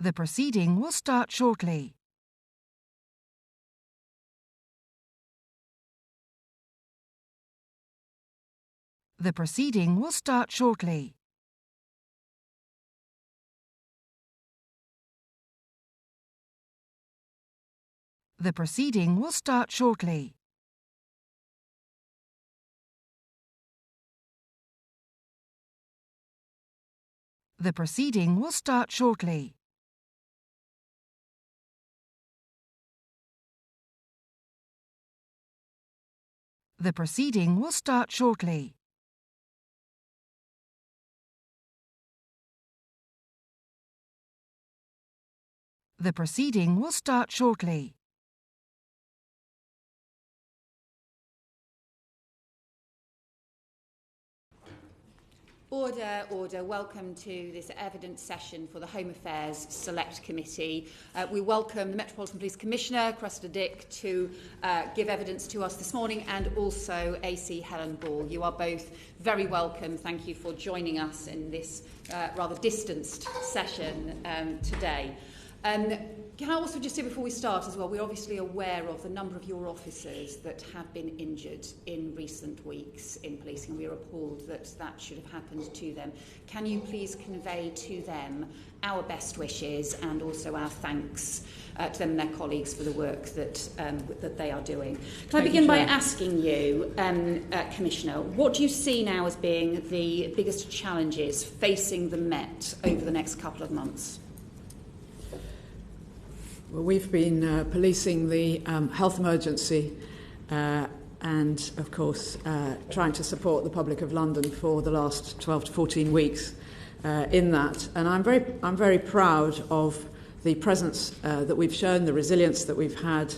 The proceeding will start shortly. The proceeding will start shortly. The proceeding will start shortly. The proceeding will start shortly. The proceeding will start shortly. The proceeding will start shortly. Order, order. Welcome to this evidence session for the Home Affairs Select Committee. We welcome the Metropolitan Police Commissioner, Cressida, to give evidence to us this morning, and also AC Helen Ball. You are both very welcome. Thank you for joining us in this rather distanced session today. Can I also just say before we start as well, we're obviously aware of the number of your officers that have been injured in recent weeks in policing. We are appalled that that should have happened to them. Can you please convey to them our best wishes and also our thanks to them and their colleagues for the work that they are doing? Can I begin by asking you, Commissioner, what do you see now as being the biggest challenges facing the Met over the next couple of months? Well, we've been policing the health emergency and, of course, trying to support the public of London for the last 12 to 14 weeks in that. And I'm very proud of the presence that we've shown, the resilience that we've had,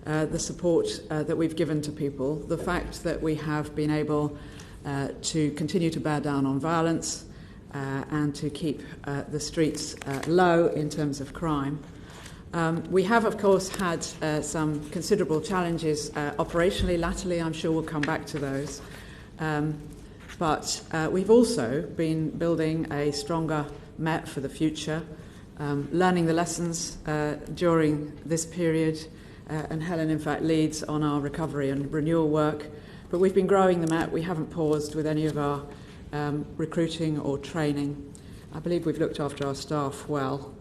the support that we've given to people, the fact that we have been able to continue to bear down on violence and to keep the streets low in terms of crime. We have, of course, had some considerable challenges operationally, latterly. I'm sure we'll come back to those. But we've also been building a stronger Met for the future, learning the lessons during this period. And Helen, in fact, leads on our recovery and renewal work. But we've been growing the Met. We haven't paused with any of our recruiting or training. I believe we've looked after our staff well.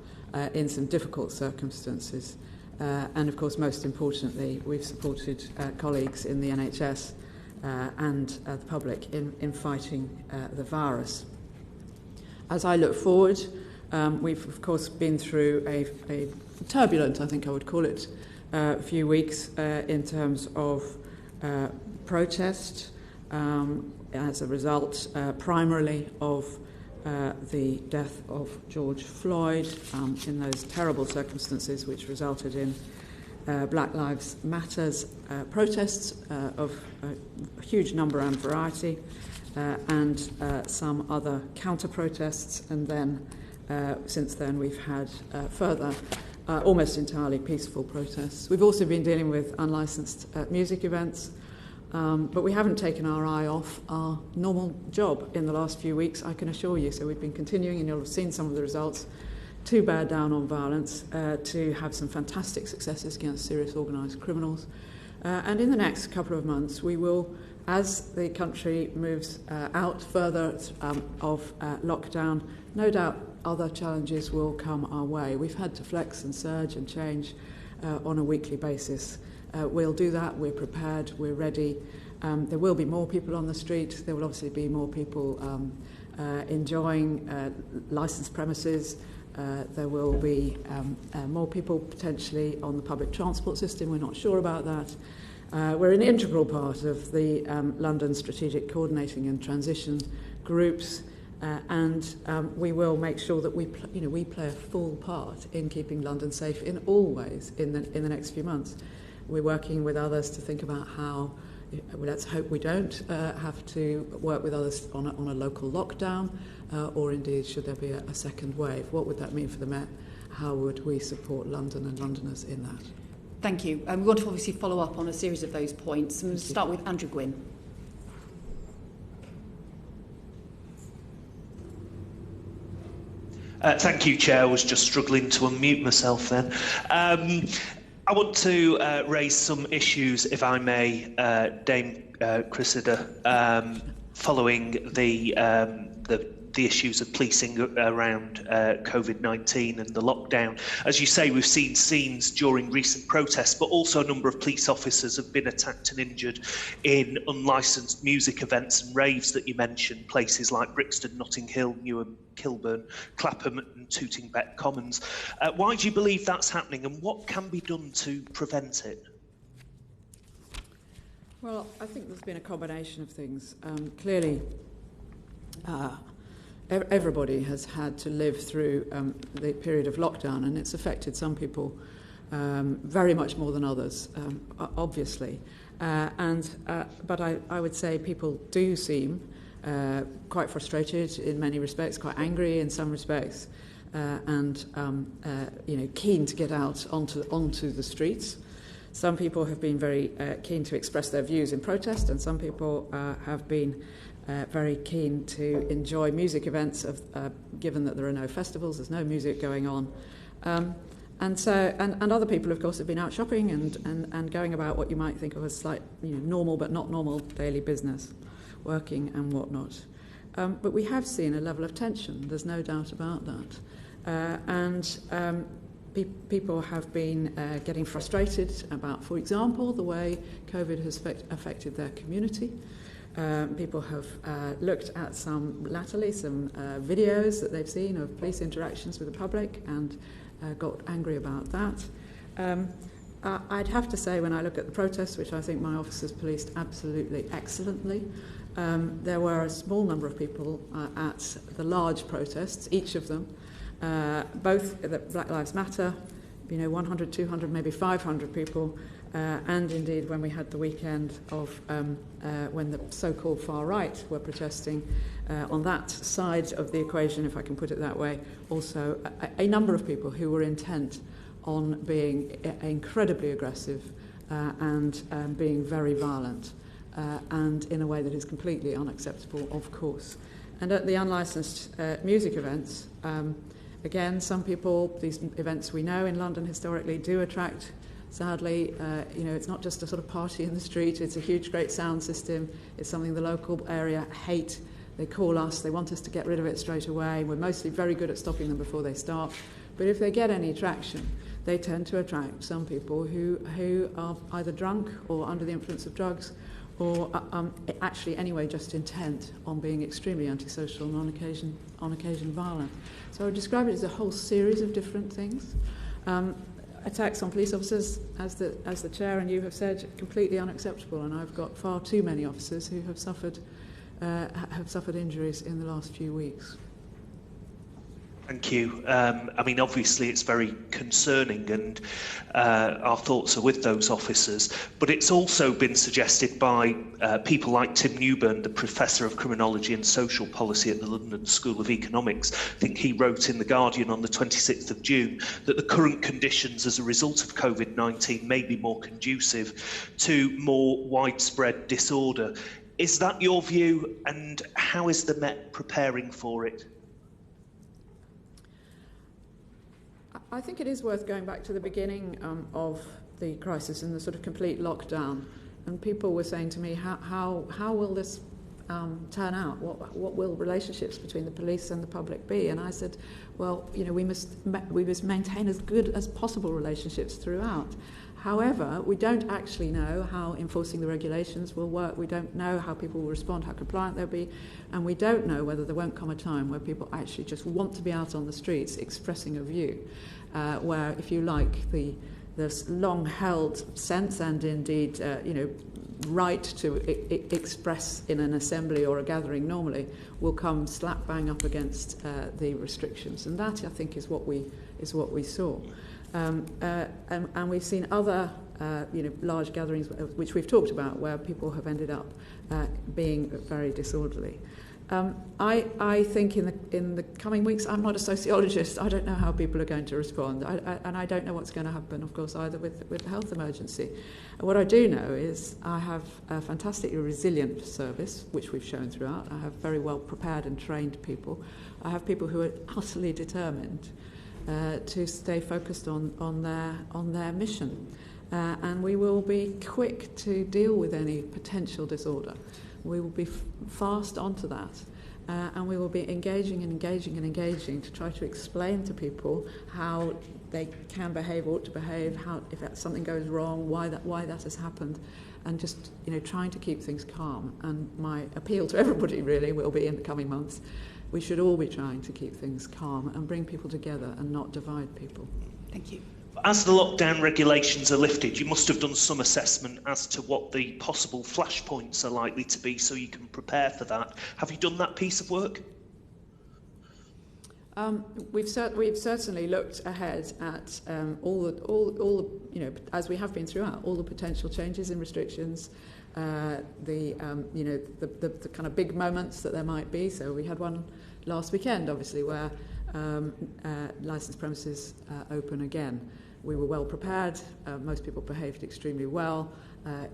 In some difficult circumstances. And, of course, most importantly, we've supported colleagues in the NHS and the public in fighting the virus. As I look forward, we've, of course, been through a turbulent, I think I would call it, few weeks in terms of protest as a result primarily of the death of George Floyd in those terrible circumstances which resulted in Black Lives Matter's protests of a huge number and variety and some other counter-protests. And then since then we've had further almost entirely peaceful protests. We've also been dealing with unlicensed music events. But we haven't taken our eye off our normal job in the last few weeks, I can assure you. So we've been continuing, and you'll have seen some of the results, to bear down on violence, to have some fantastic successes against serious organised criminals. And in the next couple of months, we will, as the country moves out further of lockdown, no doubt other challenges will come our way. We've had to flex and surge and change on a weekly basis. We'll do that. We're prepared. We're ready. There will be more people on the street. There will obviously be more people enjoying licensed premises. There will be more people potentially on the public transport system. We're not sure about that. We're an integral part of the London Strategic Coordinating and Transition groups, and we will make sure that we play a full part in keeping London safe in all ways in the next few months. We're working with others to think about how, let's hope we don't have to work with others on a local lockdown, or indeed should there be a second wave. What would that mean for the Met? How would we support London and Londoners in that? Thank you. We want to obviously follow up on a series of those points. I'm going to start with Andrew Gwynn. Thank you, Chair. I was just struggling to unmute myself then. I want to raise some issues, if I may, Dame Cressida, following the issues of policing around COVID-19 and the lockdown. As you say, we've seen scenes during recent protests, but also a number of police officers have been attacked and injured in unlicensed music events and raves that you mentioned, places like Brixton, Notting Hill, Newham, Kilburn, Clapham and Tooting Bec Commons. Why do you believe that's happening, and what can be done to prevent it? Well, I think there's been a combination of things. Clearly, everybody has had to live through the period of lockdown, and it's affected some people very much more than others, obviously. But I would say people do seem quite frustrated in many respects, quite angry in some respects, and keen to get out onto the streets. Some people have been very keen to express their views in protest, and some people have been very keen to enjoy music events, given that there are no festivals, there's no music going on. And other people, of course, have been out shopping and going about what you might think of as slight, normal but not normal daily business, working and whatnot. But we have seen a level of tension, there's no doubt about that. People have been getting frustrated about, for example, the way COVID has affected their community. People have looked at some videos that they've seen of police interactions with the public and got angry about that. I'd have to say, when I look at the protests, which I think my officers policed absolutely excellently, there were a small number of people at the large protests, each of them, both the Black Lives Matter, 100, 200, maybe 500 people, and indeed when we had the weekend of when the so-called far right were protesting on that side of the equation, if I can put it that way, also a number of people who were intent on being incredibly aggressive and being very violent, and in a way that is completely unacceptable, of course. And at the unlicensed music events, again, some people, these events we know in London historically do attract, sadly, it's not just a sort of party in the street, it's a huge, great sound system. It's something the local area hate. They call us, they want us to get rid of it straight away. We're mostly very good at stopping them before they start. But if they get any traction, they tend to attract some people who are either drunk or under the influence of drugs, or actually anyway just intent on being extremely antisocial and on occasion violent. So I would describe it as a whole series of different things. Attacks on police officers, as the Chair and you have said, completely unacceptable, and I've got far too many officers who have suffered injuries in the last few weeks. Thank you. Obviously it's very concerning, and our thoughts are with those officers, but it's also been suggested by people like Tim Newburn, the Professor of Criminology and Social Policy at the London School of Economics. I think he wrote in The Guardian on the 26th of June that the current conditions as a result of COVID-19 may be more conducive to more widespread disorder. Is that your view, and how is the Met preparing for it? I think it is worth going back to the beginning of the crisis and the sort of complete lockdown. And people were saying to me, how will this turn out? What will relationships between the police and the public be? And I said, well, we must maintain as good as possible relationships throughout. However, we don't actually know how enforcing the regulations will work. We don't know how people will respond, how compliant they'll be, and we don't know whether there won't come a time where people actually just want to be out on the streets expressing a view, where, if you like, this long-held sense and indeed, right to express in an assembly or a gathering normally will come slap bang up against the restrictions, and that, I think, is what we saw. And we've seen other, large gatherings, which we've talked about, where people have ended up being very disorderly. I think in the coming weeks, I'm not a sociologist. I don't know how people are going to respond, and I don't know what's going to happen, of course, either with the health emergency. What I do know is I have a fantastically resilient service, which we've shown throughout. I have very well prepared and trained people. I have people who are utterly determined to stay focused on their mission, and we will be quick to deal with any potential disorder. We will be fast onto that, and we will be engaging to try to explain to people how they can behave, ought to behave, how if something goes wrong, why that has happened, and just trying to keep things calm. And my appeal to everybody really will be in the coming months, we should all be trying to keep things calm and bring people together and not divide people. Thank you. As the lockdown regulations are lifted, you must have done some assessment as to what the possible flashpoints are likely to be, so you can prepare for that. Have you done that piece of work? We've certainly looked ahead at all the as we have been throughout, all the potential changes in restrictions, the kind of big moments that there might be. So we had one last weekend, obviously, where licensed premises open again. We were well prepared. Most people behaved extremely well.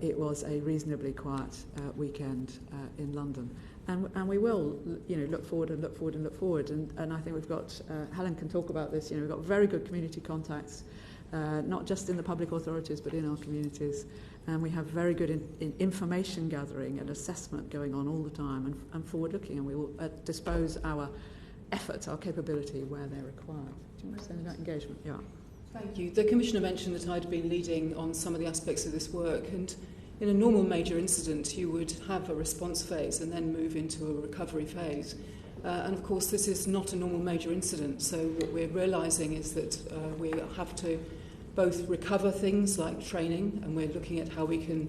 It was a reasonably quiet weekend in London. And we will, look forward. And I think we've got, Helen can talk about this, we've got very good community contacts, not just in the public authorities, but in our communities. And we have very good information gathering and assessment going on all the time and forward-looking. And we will dispose our efforts, our capability, where they're required. Do you want to say anything about engagement? Yeah. Thank you. The Commissioner mentioned that I'd been leading on some of the aspects of this work, and in a normal major incident you would have a response phase and then move into a recovery phase. And of course this is not a normal major incident, so what we're realising is that we have to both recover things like training, and we're looking at how we can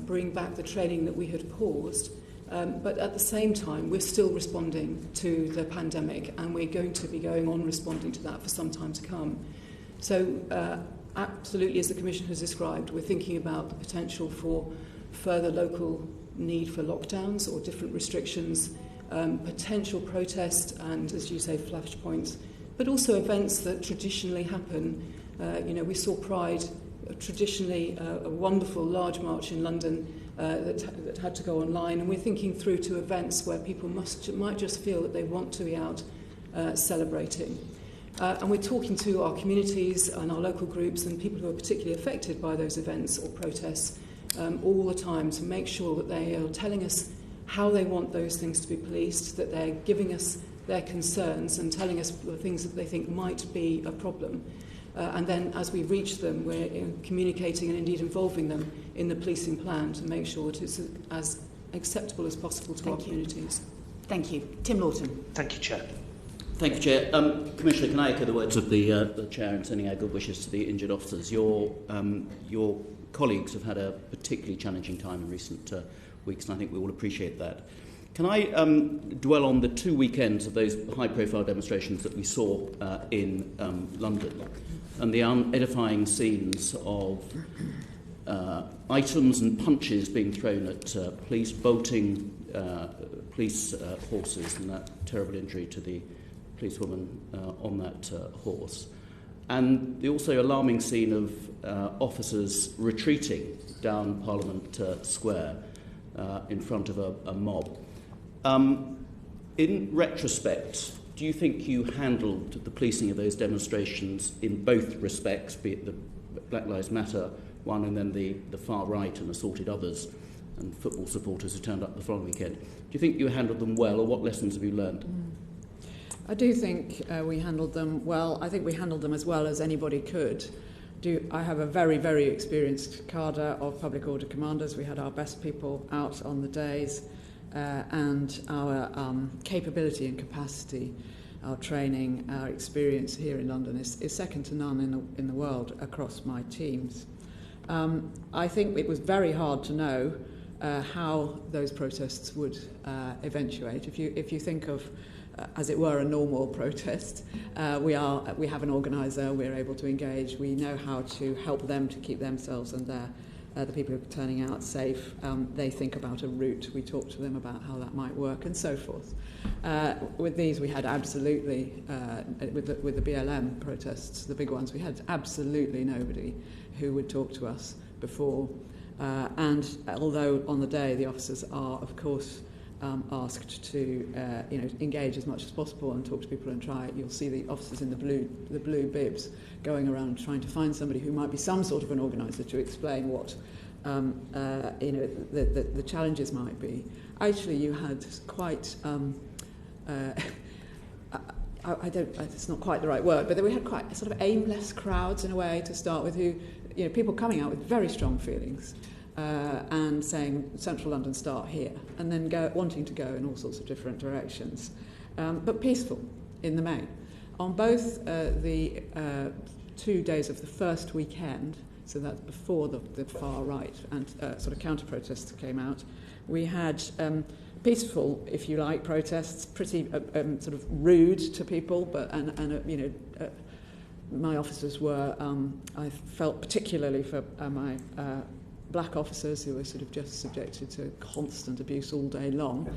bring back the training that we had paused, but at the same time we're still responding to the pandemic, and we're going to be going on responding to that for some time to come. So absolutely, as the Commission has described, we're thinking about the potential for further local need for lockdowns or different restrictions, potential protest and, as you say, flashpoints, but also events that traditionally happen. We saw Pride, traditionally a wonderful large march in London that had to go online, and we're thinking through to events where people might just feel that they want to be out celebrating. And we're talking to our communities and our local groups and people who are particularly affected by those events or protests all the time to make sure that they are telling us how they want those things to be policed, that they're giving us their concerns and telling us the things that they think might be a problem. And then as we reach them, we're communicating and indeed involving them in the policing plan to make sure it is as acceptable as possible to our communities. Thank you. Tim Lawton. Thank you, Chair. Thank you, Chair. Commissioner, can I echo the words of the Chair in sending our good wishes to the injured officers? Your colleagues have had a particularly challenging time in recent weeks, and I think we all appreciate that. Can I dwell on the 2 weekends of those high-profile demonstrations that we saw in London, and the unedifying scenes of items and punches being thrown at police, bolting police horses, and that terrible injury to the policewoman on that horse. And the also alarming scene of officers retreating down Parliament Square in front of a mob. In retrospect, do you think you handled the policing of those demonstrations in both respects, be it the Black Lives Matter one and then the far right and assaulted others and football supporters who turned up the following weekend? Do you think you handled them well, or what lessons have you learned? I do think we handled them well. I think we handled them as well as anybody could. I have a very, very experienced cadre of public order commanders. We had our best people out on the days, and our capability and capacity, our training, our experience here in London is second to none in the world across my teams. I think it was very hard to know how those protests would eventuate. If you think of as it were, a normal protest. We have an organiser, we're able to engage, we know how to help them to keep themselves and the people who are turning out safe. They think about a route. We talk to them about how that might work and so forth. With these, we had absolutely, with the BLM protests, the big ones, we had absolutely nobody who would talk to us before. And although on the day the officers are, of course, asked to engage as much as possible and talk to people and try, you'll see the officers in the blue bibs going around trying to find somebody who might be some sort of an organiser to explain what the challenges might be. Actually, you had quite it's not quite the right word, but we had quite sort of aimless crowds in a way to start with, who, people coming out with very strong feelings and saying, Central London, start here, and then wanting to go in all sorts of different directions, but peaceful in the main. On both the 2 days of the first weekend, so that's before the far right and sort of counter-protests came out, we had peaceful, if you like, protests, pretty sort of rude to people, but my officers were, I felt particularly for my black officers who were sort of just subjected to constant abuse all day long,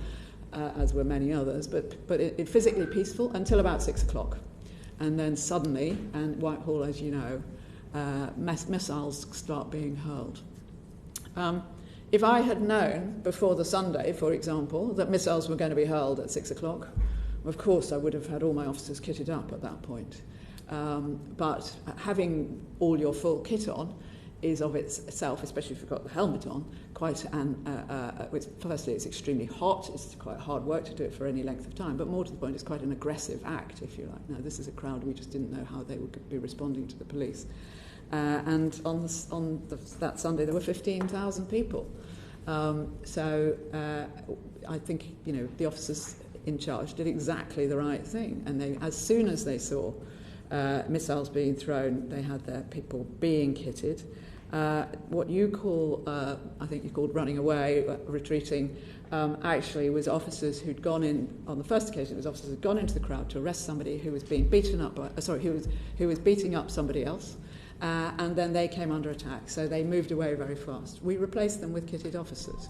as were many others, but it physically peaceful until about 6 o'clock. And then suddenly, and Whitehall, as you know, missiles start being hurled. If I had known before the Sunday, for example, that missiles were going to be hurled at 6 o'clock, of course I would have had all my officers kitted up at that point. But having all your full kit on is of itself, especially if you've got the helmet on, quite firstly it's extremely hot, it's quite hard work to do it for any length of time, but more to the point, it's quite an aggressive act, if you like. Now, this is a crowd, we just didn't know how they would be responding to the police. And on that Sunday there were 15,000 people. So I think, the officers in charge did exactly the right thing, and they, as soon as they saw missiles being thrown, they had their people being kitted. What you call, I think you called running away, retreating, actually was officers who'd gone in, on the first occasion, it was officers who'd gone into the crowd to arrest somebody who was being beaten up, who was beating up somebody else, and then they came under attack, so they moved away very fast. We replaced them with kitted officers.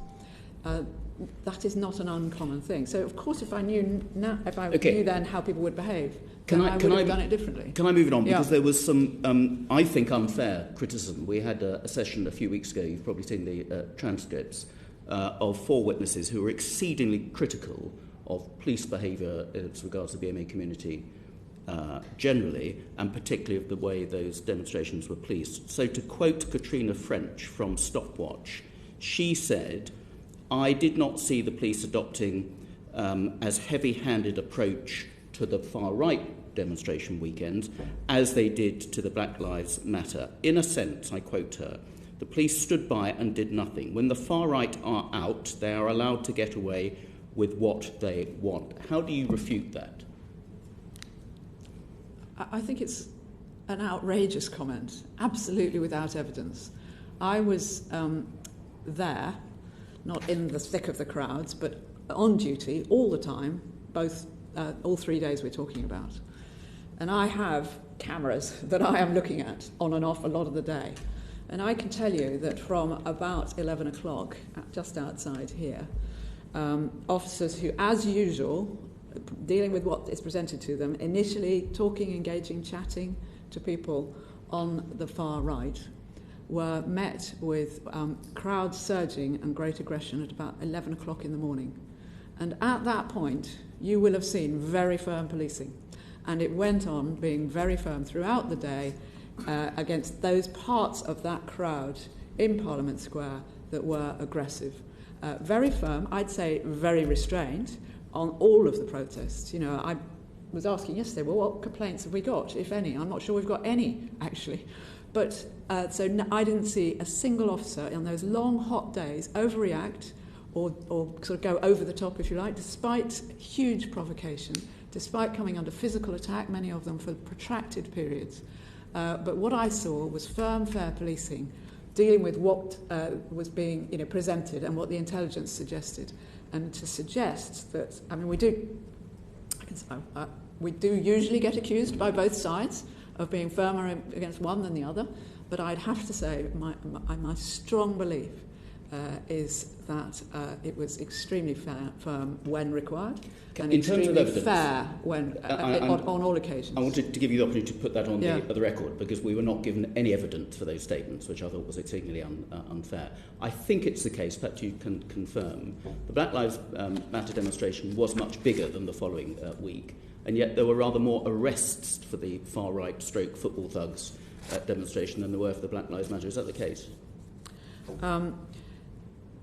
That is not an uncommon thing. So, of course, if I knew then how people would behave, I would have done it differently. Can I move it on? Because there was some, I think, unfair criticism. We had a session a few weeks ago, you've probably seen the transcripts, of 4 witnesses who were exceedingly critical of police behaviour as regards the BMA community generally, and particularly of the way those demonstrations were policed. So to quote Katrina French from Stopwatch, she said, "I did not see the police adopting as heavy-handed approach to the far-right demonstration weekends as they did to the Black Lives Matter. In a sense," I quote her, "the police stood by and did nothing. When the far-right are out, they are allowed to get away with what they want." How do you refute that? I think it's an outrageous comment, absolutely without evidence. I was there, not in the thick of the crowds, but on duty all the time, all 3 days we're talking about. And I have cameras that I am looking at on and off a lot of the day. And I can tell you that from about 11 o'clock, just outside here, officers who, as usual, dealing with what is presented to them, initially talking, engaging, chatting to people on the far right, were met with crowds surging and great aggression at about 11 o'clock in the morning. And at that point, you will have seen very firm policing. And it went on being very firm throughout the day against those parts of that crowd in Parliament Square that were aggressive. Very firm, I'd say very restrained on all of the protests. I was asking yesterday, well, what complaints have we got, if any? I'm not sure we've got any, actually. But I didn't see a single officer on those long, hot days overreact or sort of go over the top, if you like, despite huge provocation, despite coming under physical attack, many of them for protracted periods. But what I saw was firm, fair policing, dealing with what was being presented and what the intelligence suggested. And to suggest that, we do usually get accused by both sides of being firmer against one than the other, But I'd have to say my strong belief is that it was extremely firm when required, and in terms of evidence, fair when on all occasions. I wanted to give you the opportunity to put that on the record, because we were not given any evidence for those statements, which I thought was exceedingly unfair. I think it's the case, perhaps you can confirm, the Black Lives Matter demonstration was much bigger than the following week, and yet there were rather more arrests for the far-right stroke football thugs demonstration than there were for the Black Lives Matter. Is that the case?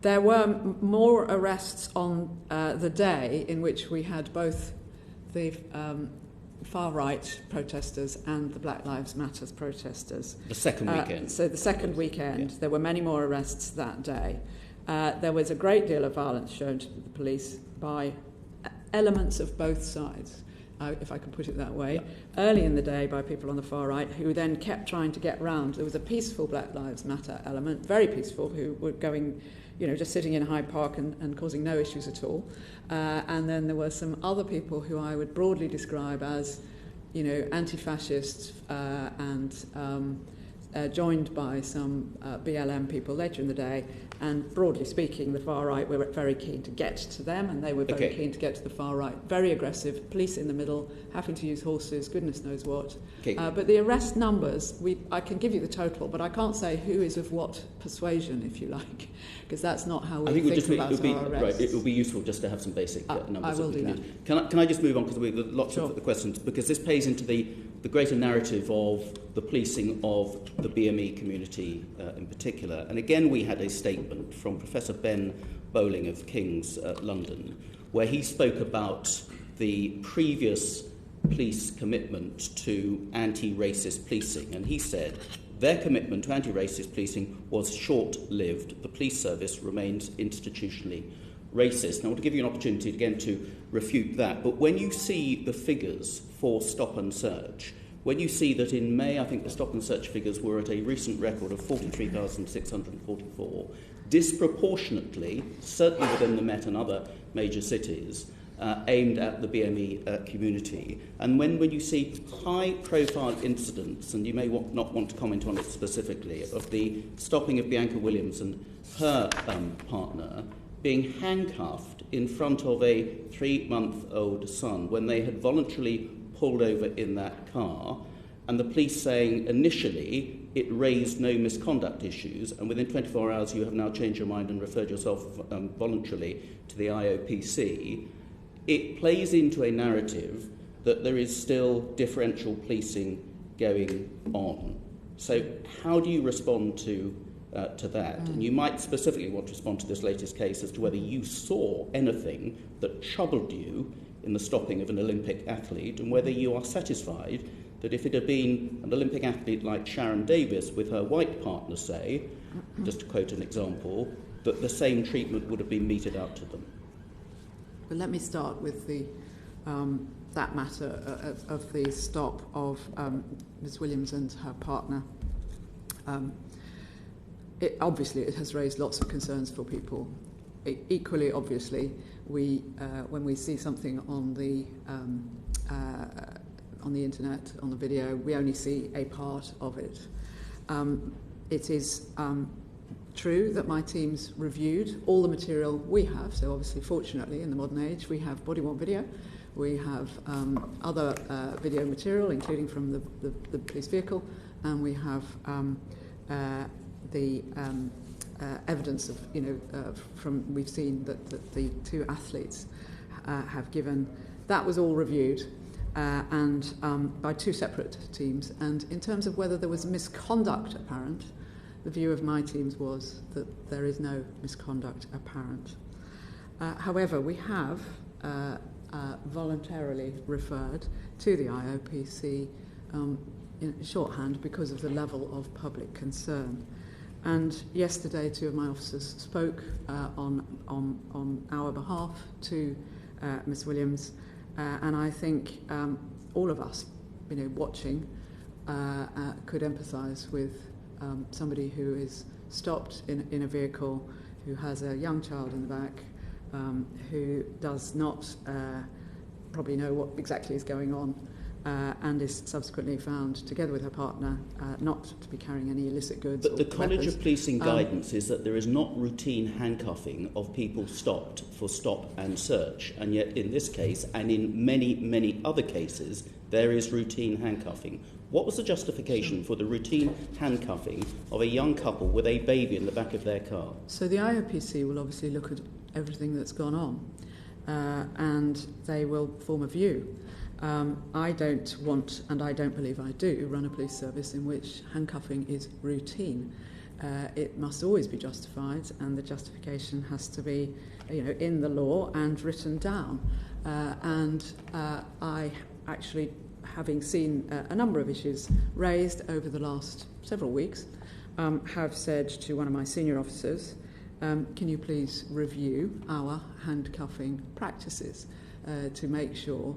There were more arrests on the day in which we had both the far-right protesters and the Black Lives Matter protesters. The second weekend. So the second weekend, there were many more arrests that day. There was a great deal of violence shown to the police by elements of both sides, if I can put it that way. Yeah. Early in the day by people on the far right who then kept trying to get round. There was a peaceful Black Lives Matter element, very peaceful, who were going, just sitting in Hyde Park and causing no issues at all. And then there were some other people who I would broadly describe as, anti-fascists and joined by some BLM people later in the day. And broadly speaking, the far right were very keen to get to them, and they were very keen to get to the far right. Very aggressive, police in the middle, having to use horses, goodness knows what. Okay. But the arrest numbers, I can give you the total, but I can't say who is of what persuasion, if you like, because that's not how we think about our arrests. Right, it would be useful just to have some basic numbers. I will do that. Can I just move on, because we've got lots of the questions, because this plays into the greater narrative of the policing of the BME community in particular. And again, we had a statement from Professor Ben Bowling of King's London, where he spoke about the previous police commitment to anti-racist policing. And he said, their commitment to anti-racist policing was short-lived. The police service remains institutionally racist. And I want to give you an opportunity again to refute that. But when you see the figures for stop and search, when you see that in May, I think the stop and search figures were at a recent record of 43,644, disproportionately, certainly within the Met and other major cities, aimed at the BME community. And when you see high-profile incidents, and you may not want to comment on it specifically, of the stopping of Bianca Williams and her partner being handcuffed in front of a 3-month-old son when they had voluntarily pulled over in that car, and the police saying initially it raised no misconduct issues, and within 24 hours you have now changed your mind and referred yourself voluntarily to the IOPC, it plays into a narrative that there is still differential policing going on. So how do you respond to that? And you might specifically want to respond to this latest case as to whether you saw anything that troubled you in the stopping of an Olympic athlete, and whether you are satisfied that if it had been an Olympic athlete like Sharon Davis with her white partner, say, just to quote an example, that the same treatment would have been meted out to them. Well, let me start with that matter of the stop of Ms. Williams and her partner. Obviously, it has raised lots of concerns for people. Equally, obviously, when we see something on the internet, on the video, we only see a part of it. It is true that my teams reviewed all the material we have. So obviously, fortunately, in the modern age, we have body-worn video. We have other video material, including from the police vehicle, and we have the evidence of, from we've seen that the two athletes have given. That was all reviewed and by two separate teams. And in terms of whether there was misconduct apparent, the view of my teams was that there is no misconduct apparent. However, we have voluntarily referred to the IOPC in shorthand because of the level of public concern. And yesterday, two of my officers spoke on our behalf to Ms. Williams, and I think all of us, watching, could empathise with somebody who is stopped in a vehicle, who has a young child in the back, who does not probably know what exactly is going on, and is subsequently found, together with her partner, not to be carrying any illicit goods. But the College weapons. of Policing guidance is that there is not routine handcuffing of people stopped for stop and search, and yet in this case, and in many, many other cases, there is routine handcuffing. What was the justification for the routine handcuffing of a young couple with a baby in the back of their car? So the IOPC will obviously look at everything that's gone on, and they will form a view. I don't want, and I don't believe I do, run a police service in which handcuffing is routine. It must always be justified, and the justification has to be, in the law and written down. I actually, having seen a number of issues raised over the last several weeks, have said to one of my senior officers, can you please review our handcuffing practices to make sure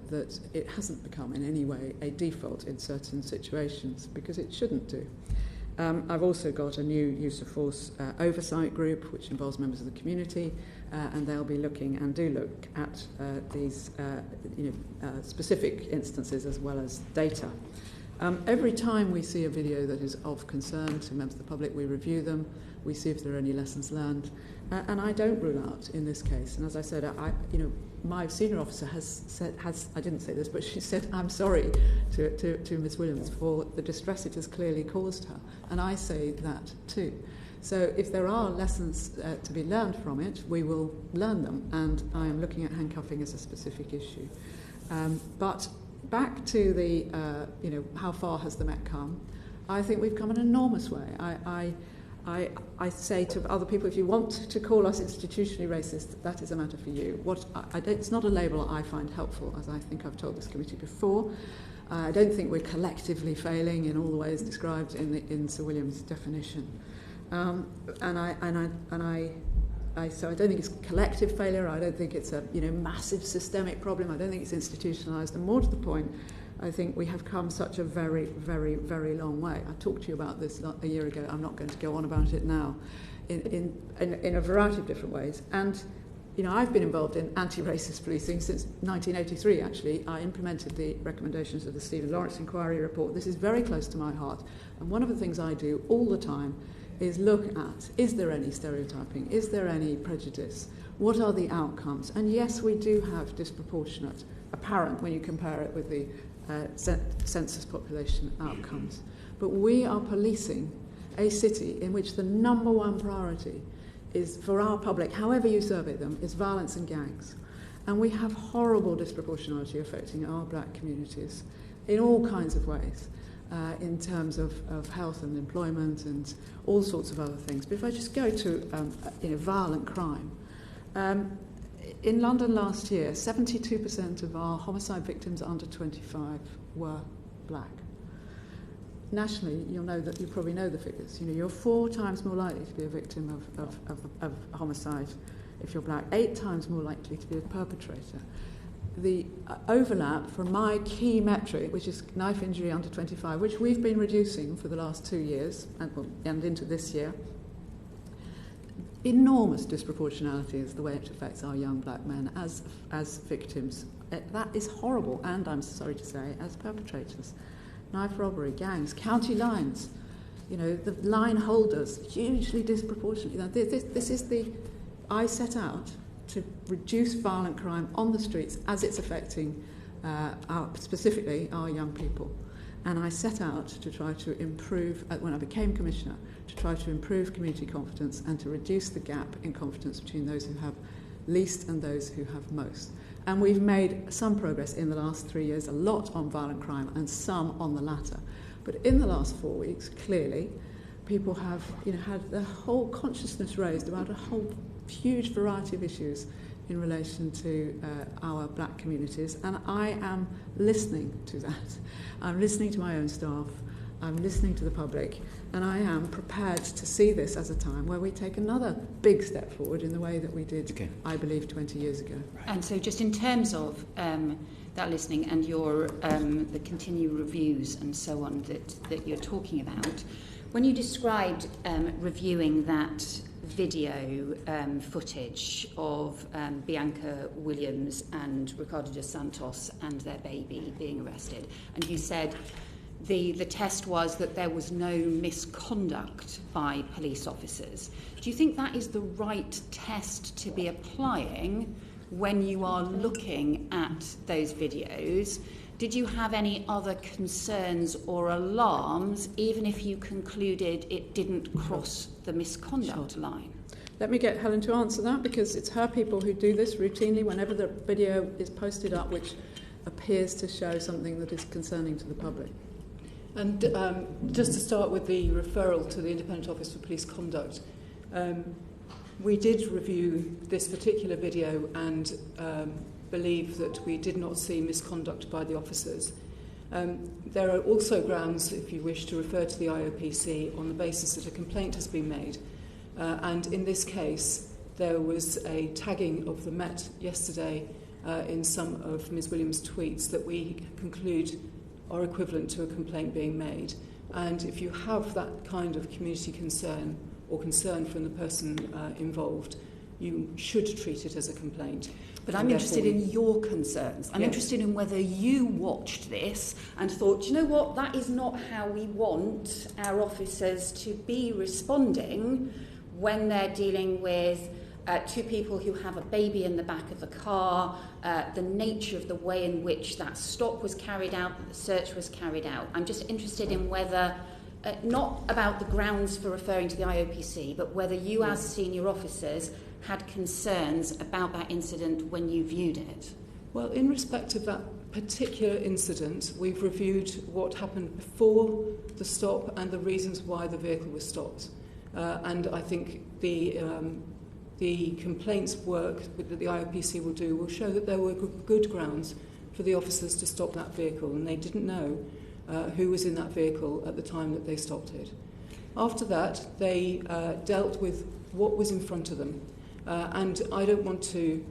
that it hasn't become in any way a default in certain situations, because it shouldn't do. I've also got a new use of force oversight group, which involves members of the community, and they'll be looking and do look at these specific instances as well as data. Every time we see a video that is of concern to members of the public, we review them, we see if there are any lessons learned, and I don't rule out in this case. And as I said, my senior officer has I didn't say this, but she said, I'm sorry to Ms. Williams for the distress it has clearly caused her, and I say that too. So if there are lessons to be learned from it, we will learn them, and I am looking at handcuffing as a specific issue. But back to the, how far has the Met come? I think we've come an enormous way. I say to other people, if you want to call us institutionally racist, that is a matter for you. It's not a label I find helpful, as I think I've told this committee before. I don't think we're collectively failing in all the ways described in Sir William's definition. So I don't think it's collective failure. I don't think it's a massive systemic problem. I don't think it's institutionalised. And more to the point, I think we have come such a very, very, very long way. I talked to you about this a year ago. I'm not going to go on about it now, in a variety of different ways. And I've been involved in anti-racist policing since 1983. Actually, I implemented the recommendations of the Stephen Lawrence Inquiry report. This is very close to my heart. And one of the things I do all the time is look at, is there any stereotyping? Is there any prejudice? What are the outcomes? And yes, we do have disproportionate, apparent when you compare it with the census population outcomes. But we are policing a city in which the number one priority is for our public, however you survey them, is violence and gangs. And we have horrible disproportionality affecting our black communities in all kinds of ways. In terms of health and employment and all sorts of other things. But if I just go to violent crime, in London last year, 72% of our homicide victims under 25 were black. Nationally, you probably know the figures. You're 4 times more likely to be a victim of homicide if you're black, 8 times more likely to be a perpetrator. The overlap from my key metric, which is knife injury under 25, which we've been reducing for the last 2 years and into this year, enormous disproportionality is the way it affects our young black men as victims. That is horrible, and I'm sorry to say, as perpetrators. Knife robbery, gangs, county lines, the line holders, hugely disproportionate. This is I set out to reduce violent crime on the streets as it's affecting specifically our young people. And I set out to try to improve, when I became Commissioner, to try to improve community confidence and to reduce the gap in confidence between those who have least and those who have most. And we've made some progress in the last 3 years, a lot on violent crime and some on the latter. But in the last 4 weeks, clearly, people have had the whole consciousness raised about a whole huge variety of issues in relation to our black communities, and I am listening to that. I'm listening to my own staff, I'm listening to the public, and I am prepared to see this as a time where we take another big step forward in the way that we did, I believe, 20 years ago. And so just in terms of that listening and your the continued reviews and so on that you're talking about, when you described reviewing that video footage of Bianca Williams and Ricardo dos Santos and their baby being arrested, and you said the test was that there was no misconduct by police officers. Do you think that is the right test to be applying when you are looking at those videos? Did you have any other concerns or alarms, even if you concluded it didn't cross the misconduct line? Let me get Helen to answer that, because it's her people who do this routinely whenever the video is posted up which appears to show something that is concerning to the public. And just to start with the referral to the Independent Office for Police Conduct, we did review this particular video and believe that we did not see misconduct by the officers. There are also grounds, if you wish, to refer to the IOPC on the basis that a complaint has been made. And in this case, there was a tagging of the Met yesterday in some of Ms. Williams' tweets that we conclude are equivalent to a complaint being made. And if you have that kind of community concern or concern from the person involved, you should treat it as a complaint. But I'm interested in your concerns. I'm interested in whether you watched this and thought, you know what, that is not how we want our officers to be responding when they're dealing with two people who have a baby in the back of the car, the nature of the way in which that stop was carried out, that the search was carried out. I'm just interested in whether, not about the grounds for referring to the IOPC, but whether you as senior officers had concerns about that incident when you viewed it. Well, in respect of that particular incident, we've reviewed what happened before the stop and the reasons why the vehicle was stopped. And I think the complaints work that the IOPC will do will show that there were good grounds for the officers to stop that vehicle, and they didn't know who was in that vehicle at the time that they stopped it. After that, they dealt with what was in front of them. And I don't want to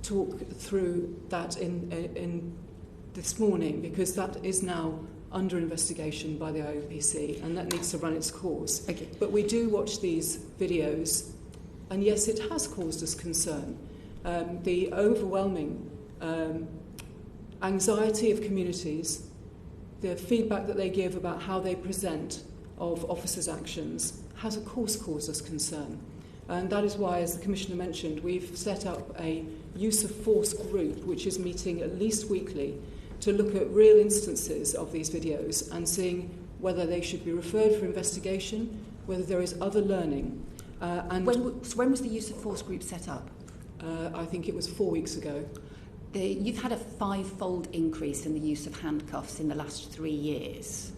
talk through that in this morning, because that is now under investigation by the IOPC, and that needs to run its course. Okay. But we do watch these videos, and yes, it has caused us concern. The overwhelming anxiety of communities, the feedback that they give about how they present of officers' actions has, of course, caused us concern. And that is why, as the Commissioner mentioned, we've set up a use of force group which is meeting at least weekly to look at real instances of these videos and seeing whether they should be referred for investigation, whether there is other learning. When was the use of force group set up? I think it was 4 weeks ago. You've had a 5-fold increase in the use of handcuffs in the last 3 years.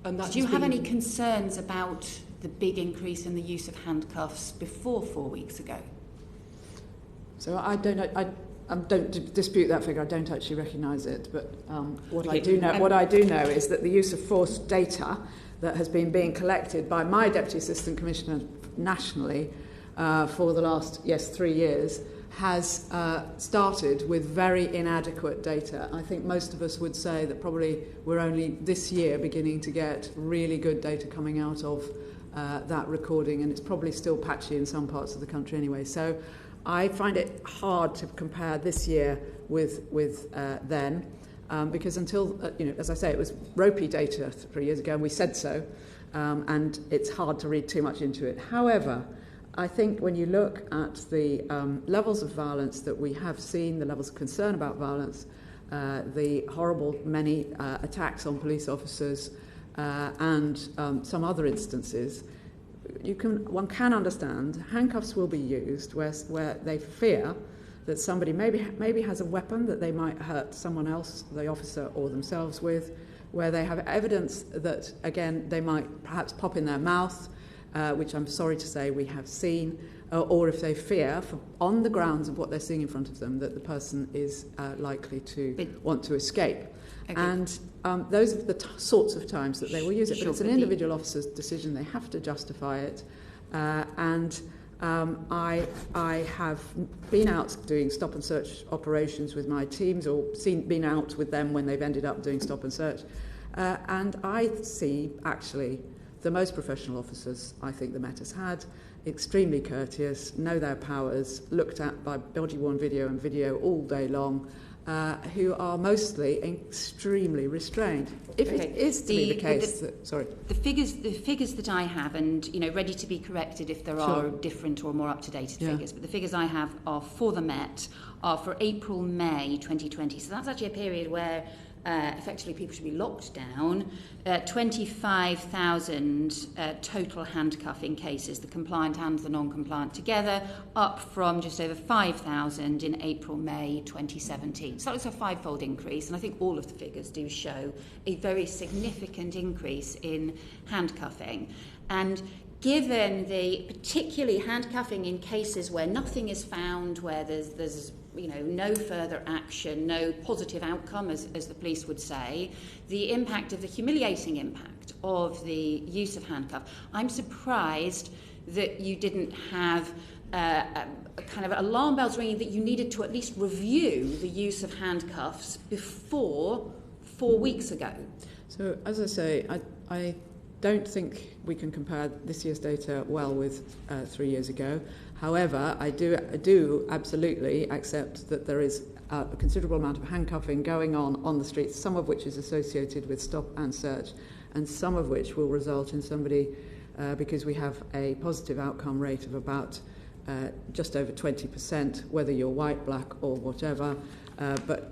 And Did you have any concerns about the big increase in the use of handcuffs before 4 weeks ago? So I don't know. I don't dispute that figure. I don't actually recognise it. But what I do know is that the use of force data that has been being collected by my Deputy Assistant Commissioner nationally for the last 3 years has started with very inadequate data. I think most of us would say that probably we're only this year beginning to get really good data coming out of that recording, and it's probably still patchy in some parts of the country anyway. So I find it hard to compare this year with then, because until, as I say, it was ropey data 3 years ago, and we said so, and it's hard to read too much into it. However, I think when you look at the levels of violence that we have seen, the levels of concern about violence, the horrible many attacks on police officers, and some other instances, one can understand handcuffs will be used where they fear that somebody maybe has a weapon that they might hurt someone else, the officer or themselves with, where they have evidence that, again, they might perhaps pop in their mouth, which I'm sorry to say we have seen, or if they fear, on the grounds of what they're seeing in front of them, that the person is likely to want to escape. Okay. And those are the sorts of times that they will use it. But it's an individual officer's decision. They have to justify it. I have been out doing stop and search operations with my teams, or been out with them when they've ended up doing stop and search. And I see, actually, the most professional officers I think the Met has had. extremely courteous, know their powers, looked at by body-worn video and video all day long, who are mostly extremely restrained. If it is to be the case the figures that I have, and ready to be corrected if there are different or more up-to-date figures, but the figures I have are for the Met are for April-May 2020. So that's actually a period where effectively people should be locked down. 25,000 total handcuffing cases, the compliant and the non-compliant together, up from just over 5,000 in April-May 2017. So that was a five-fold increase, and I think all of the figures do show a very significant increase in handcuffing. And given the particularly handcuffing in cases where nothing is found, where there's no further action, no positive outcome, as the police would say, the humiliating impact of the use of handcuff, I'm surprised that you didn't have kind of alarm bells ringing that you needed to at least review the use of handcuffs before 4 weeks ago. So, as I say, I don't think we can compare this year's data well with 3 years ago. However, I do absolutely accept that there is a considerable amount of handcuffing going on the streets, some of which is associated with stop and search, and some of which will result in somebody, because we have a positive outcome rate of about just over 20%, whether you're white, black or whatever, but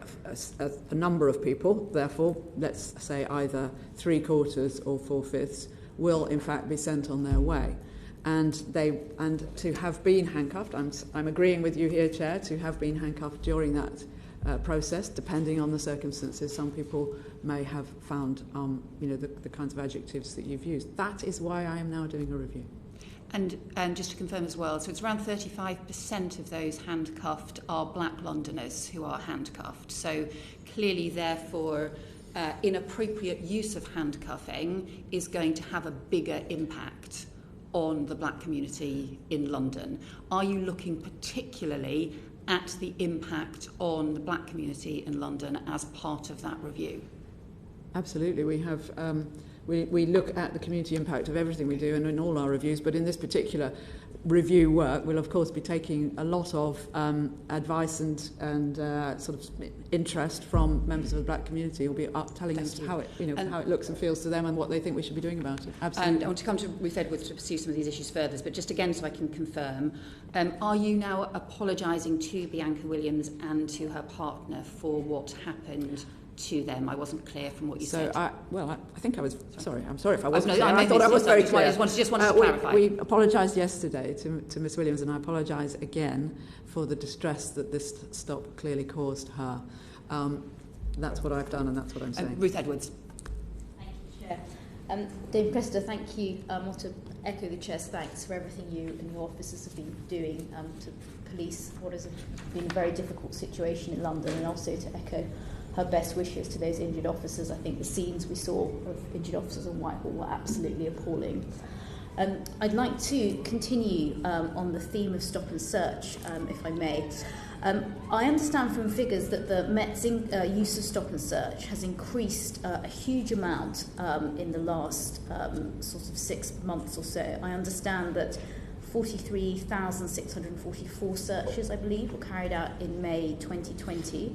a number of people, therefore, let's say either 3/4 or 4/5, will in fact be sent on their way. And to have been handcuffed, I'm agreeing with you here, Chair, to have been handcuffed during that process, depending on the circumstances. Some people may have found, the kinds of adjectives that you've used. That is why I am now doing a review. And just to confirm as well, so it's around 35% of those handcuffed are black Londoners who are handcuffed. So clearly, therefore, inappropriate use of handcuffing is going to have a bigger impact on the black community in London. Are you looking particularly at the impact on the black community in London as part of that review? Absolutely. We have we look at the community impact of everything we do and in all our reviews, but in this particular review work, we'll of course be taking a lot of advice and sort of interest from members of the black community who'll be telling us how it looks and feels to them and what they think we should be doing about it. Absolutely. And I want to come to Ruth Edwards to pursue some of these issues further, but just again so I can confirm, are you now apologising to Bianca Williams and to her partner for what happened to them? I wasn't clear from what you said. I think I was... Sorry, I'm sorry if I wasn't clear. I thought I was very clear. I just wanted to clarify. We apologised yesterday to Miss Williams, and I apologise again for the distress that this stop clearly caused her. That's what I've done, and that's what I'm saying. Ruth Edwards. Thank you, Chair. Dame Cressida, thank you. I want to echo the Chair's thanks for everything you and your officers have been doing to police what has been a very difficult situation in London, and also to echo her best wishes to those injured officers. I think the scenes we saw of injured officers on Whitehall were absolutely appalling. I'd like to continue on the theme of stop and search, if I may. I understand from figures that the Met's use of stop and search has increased a huge amount in the last sort of 6 months or so. I understand that 43,644 searches, I believe, were carried out in May 2020.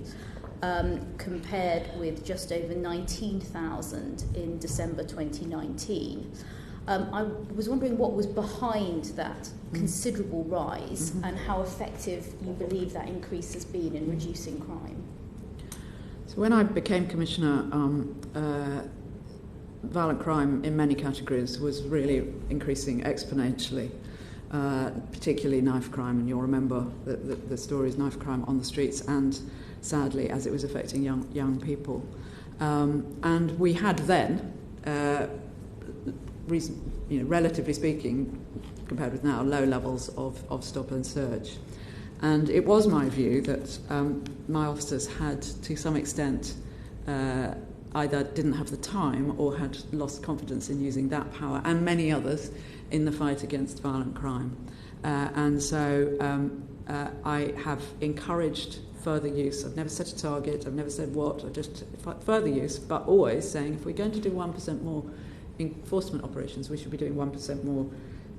Compared with just over 19,000 in December 2019. I was wondering what was behind that considerable rise and how effective you believe that increase has been in reducing crime. So when I became Commissioner, violent crime in many categories was really increasing exponentially, particularly knife crime, and you'll remember the stories, knife crime on the streets, and sadly, as it was affecting young people. And we had then, relatively speaking, compared with now, low levels of stop and search. And it was my view that my officers had, to some extent, either didn't have the time or had lost confidence in using that power, and many others, in the fight against violent crime. And so I have encouraged further use. I've never set a target, I've never said what, I've just further use, but always saying if we're going to do 1% more enforcement operations, we should be doing 1% more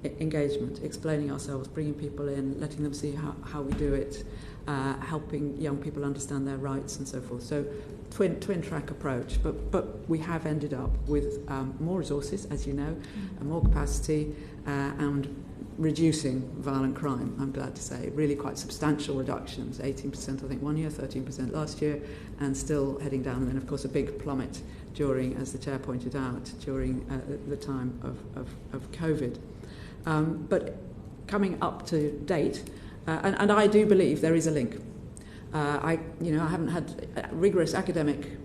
engagement, explaining ourselves, bringing people in, letting them see how we do it, helping young people understand their rights and so forth. So twin track approach, but we have ended up with more resources, as you know, and more capacity, and reducing violent crime, I'm glad to say. Really quite substantial reductions, 18% I think one year, 13% last year, and still heading down. And then of course a big plummet during, as the Chair pointed out, during the time of COVID. But coming up to date, and I do believe there is a link. I haven't had rigorous academic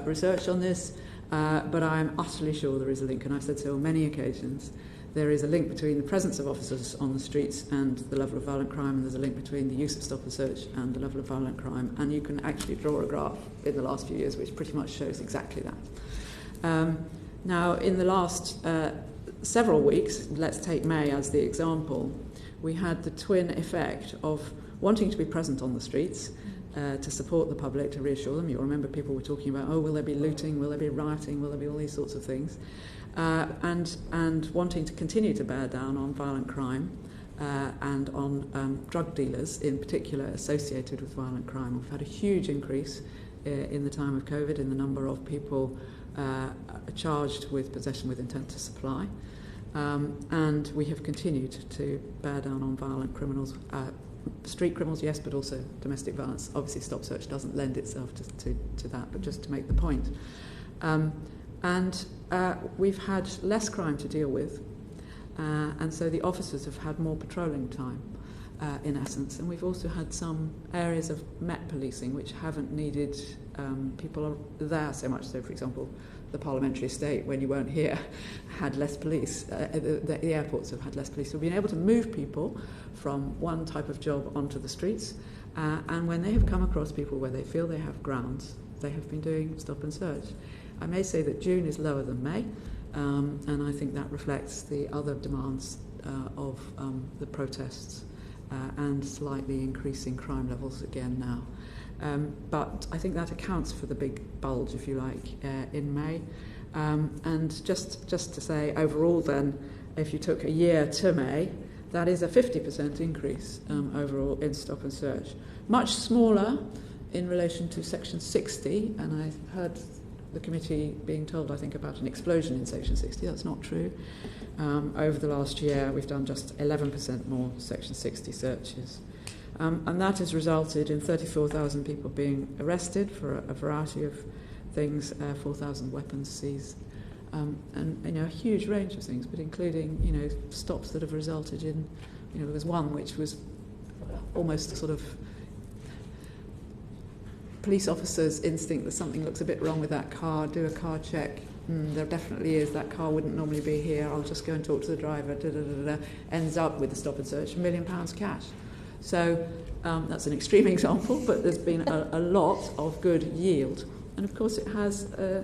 research on this, but I am utterly sure there is a link, and I've said so on many occasions. There is a link between the presence of officers on the streets and the level of violent crime, and there's a link between the use of stop and search and the level of violent crime, and you can actually draw a graph in the last few years which pretty much shows exactly that. Now, in the last several weeks, let's take May as the example, we had the twin effect of wanting to be present on the streets, to support the public, to reassure them. You'll remember people were talking about, will there be looting, will there be rioting, will there be all these sorts of things, and wanting to continue to bear down on violent crime and on drug dealers in particular associated with violent crime. We've had a huge increase in the time of COVID in the number of people charged with possession with intent to supply, and we have continued to bear down on violent criminals, street criminals, yes, but also domestic violence. Obviously stop search doesn't lend itself to that, but just to make the point. And we've had less crime to deal with, and so the officers have had more patrolling time, in essence. And we've also had some areas of Met policing which haven't needed people there so much. So, for example, the parliamentary estate, when you weren't here, had less police. The airports have had less police. So we've been able to move people from one type of job onto the streets, and when they have come across people where they feel they have grounds, they have been doing stop and search. I may say that June is lower than May, and I think that reflects the other demands of the protests and slightly increasing crime levels again now. But I think that accounts for the big bulge, if you like, in May. And just to say, overall then, if you took a year to May, that is a 50% increase overall in stop and search. Much smaller in relation to Section 60, and I heard the committee being told, I think, about an explosion in Section 60. That's not true. Over the last year, we've done just 11% more Section 60 searches. And that has resulted in 34,000 people being arrested for a variety of things, 4,000 weapons seized, and a huge range of things, but including stops that have resulted in, there was one which was almost a sort of police officer's instinct that something looks a bit wrong with that car, do a car check. There definitely is. That car wouldn't normally be here. I'll just go and talk to the driver. Ends up with a stop and search, £1 million cash. So that's an extreme example, but there's been a lot of good yield. And of course it has a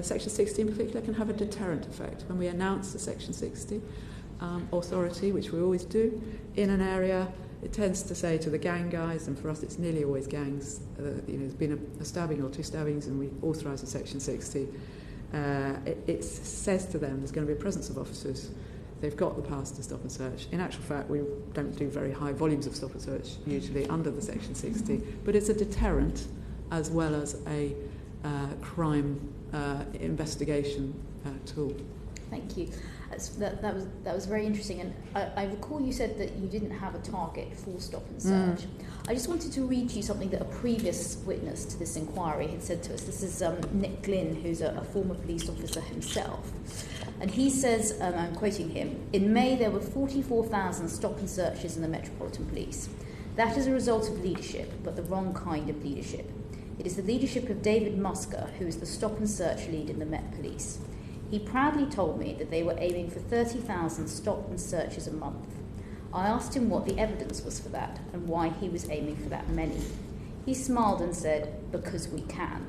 Section 60 in particular can have a deterrent effect. When we announce the Section 60 authority, which we always do, in an area, it tends to say to the gang guys, and for us it's nearly always gangs, there's been a stabbing or two stabbings and we authorise a Section 60. It says to them there's going to be a presence of officers. They've got the powers to stop and search. In actual fact, we don't do very high volumes of stop and search usually under the Section 60, but it's a deterrent as well as a crime investigation tool. Thank you. That was very interesting, and I recall you said that you didn't have a target for stop and search. I just wanted to read you something that a previous witness to this inquiry had said to us. This is Nick Glynn, who's a former police officer himself. And he says, I'm quoting him, "In May there were 44,000 stop and searches in the Metropolitan Police. That is a result of leadership, but the wrong kind of leadership. It is the leadership of David Musker, who is the stop and search lead in the Met Police. He proudly told me that they were aiming for 30,000 stop and searches a month. I asked him what the evidence was for that and why he was aiming for that many. He smiled and said, because we can.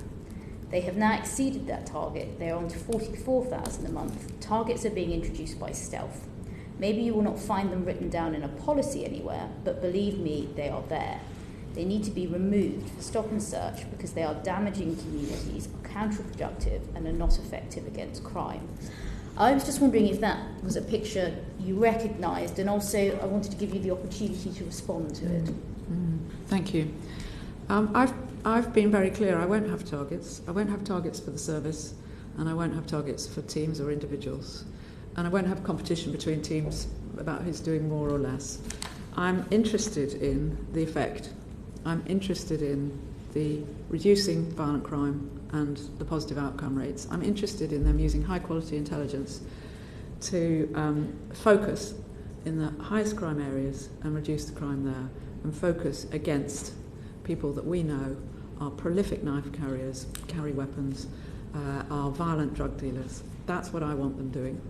They have now exceeded that target. They are on to 44,000 a month. Targets are being introduced by stealth. Maybe you will not find them written down in a policy anywhere, but believe me, they are there. They need to be removed for stop and search because they are damaging communities, are counterproductive, and are not effective against crime." I was just wondering if that was a picture you recognised, and also I wanted to give you the opportunity to respond to it. Thank you. I've been very clear. I won't have targets. I won't have targets for the service, and I won't have targets for teams or individuals. And I won't have competition between teams about who's doing more or less. I'm interested in the effect. I'm interested in the reducing violent crime and the positive outcome rates. I'm interested in them using high quality intelligence to focus in the highest crime areas and reduce the crime there, and focus against people that we know are prolific knife carriers, carry weapons, are violent drug dealers. That's what I want them doing.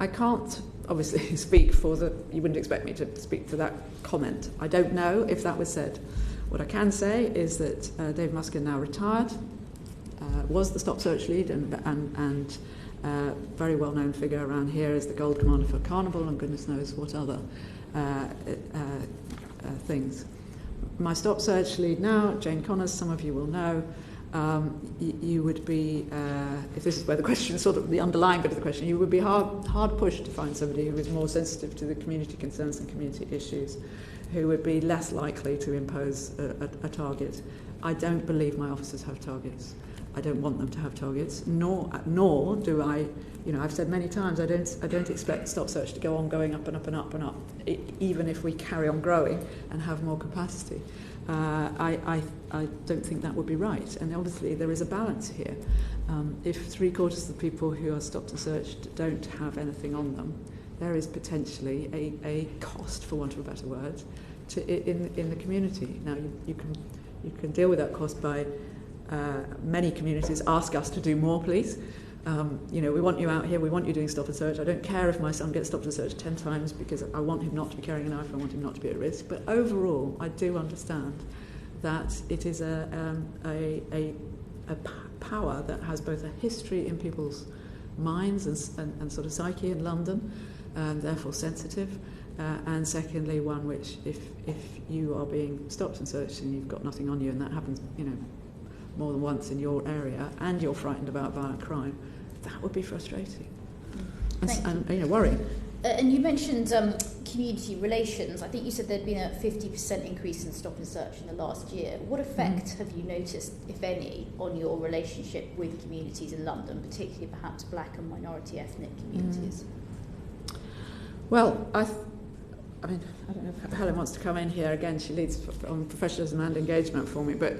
I can't obviously speak for you wouldn't expect me to speak for that comment. I don't know if that was said. What I can say is that Dave Muskin, now retired, was the Stop Search lead and very well-known figure around here as the Gold Commander for Carnival and goodness knows what other things. My Stop Search lead now, Jane Connors, some of you will know, you would be, if this is where the question, sort of the underlying bit of the question, you would be hard pushed to find somebody who is more sensitive to the community concerns and community issues, who would be less likely to impose a target. I don't believe my officers have targets. I don't want them to have targets, nor do I. I've said many times I don't expect Stop Search to go on going up and up and up and up, even if we carry on growing and have more capacity. I don't think that would be right, and obviously there is a balance here. If 3/4 of the people who are stopped and searched don't have anything on them, there is potentially a cost, for want of a better word, in the community. Now you can deal with that cost by many communities ask us to do more, please. We want you out here, we want you doing stop and search. I don't care if my son gets stopped and searched 10 times because I want him not to be carrying a knife, I want him not to be at risk. But overall, I do understand that it is a power that has both a history in people's minds and sort of psyche in London, and therefore sensitive, and secondly, one which if you are being stopped and searched and you've got nothing on you, and that happens, more than once in your area, and you're frightened about violent crime, that would be frustrating and worrying. And you mentioned community relations. I think you said there'd been a 50% increase in stop and search in the last year. What effect have you noticed, if any, on your relationship with communities in London, particularly perhaps black and minority ethnic communities? Well, I don't know if Helen wants to come in here again. She leads on professionalism and engagement for me, but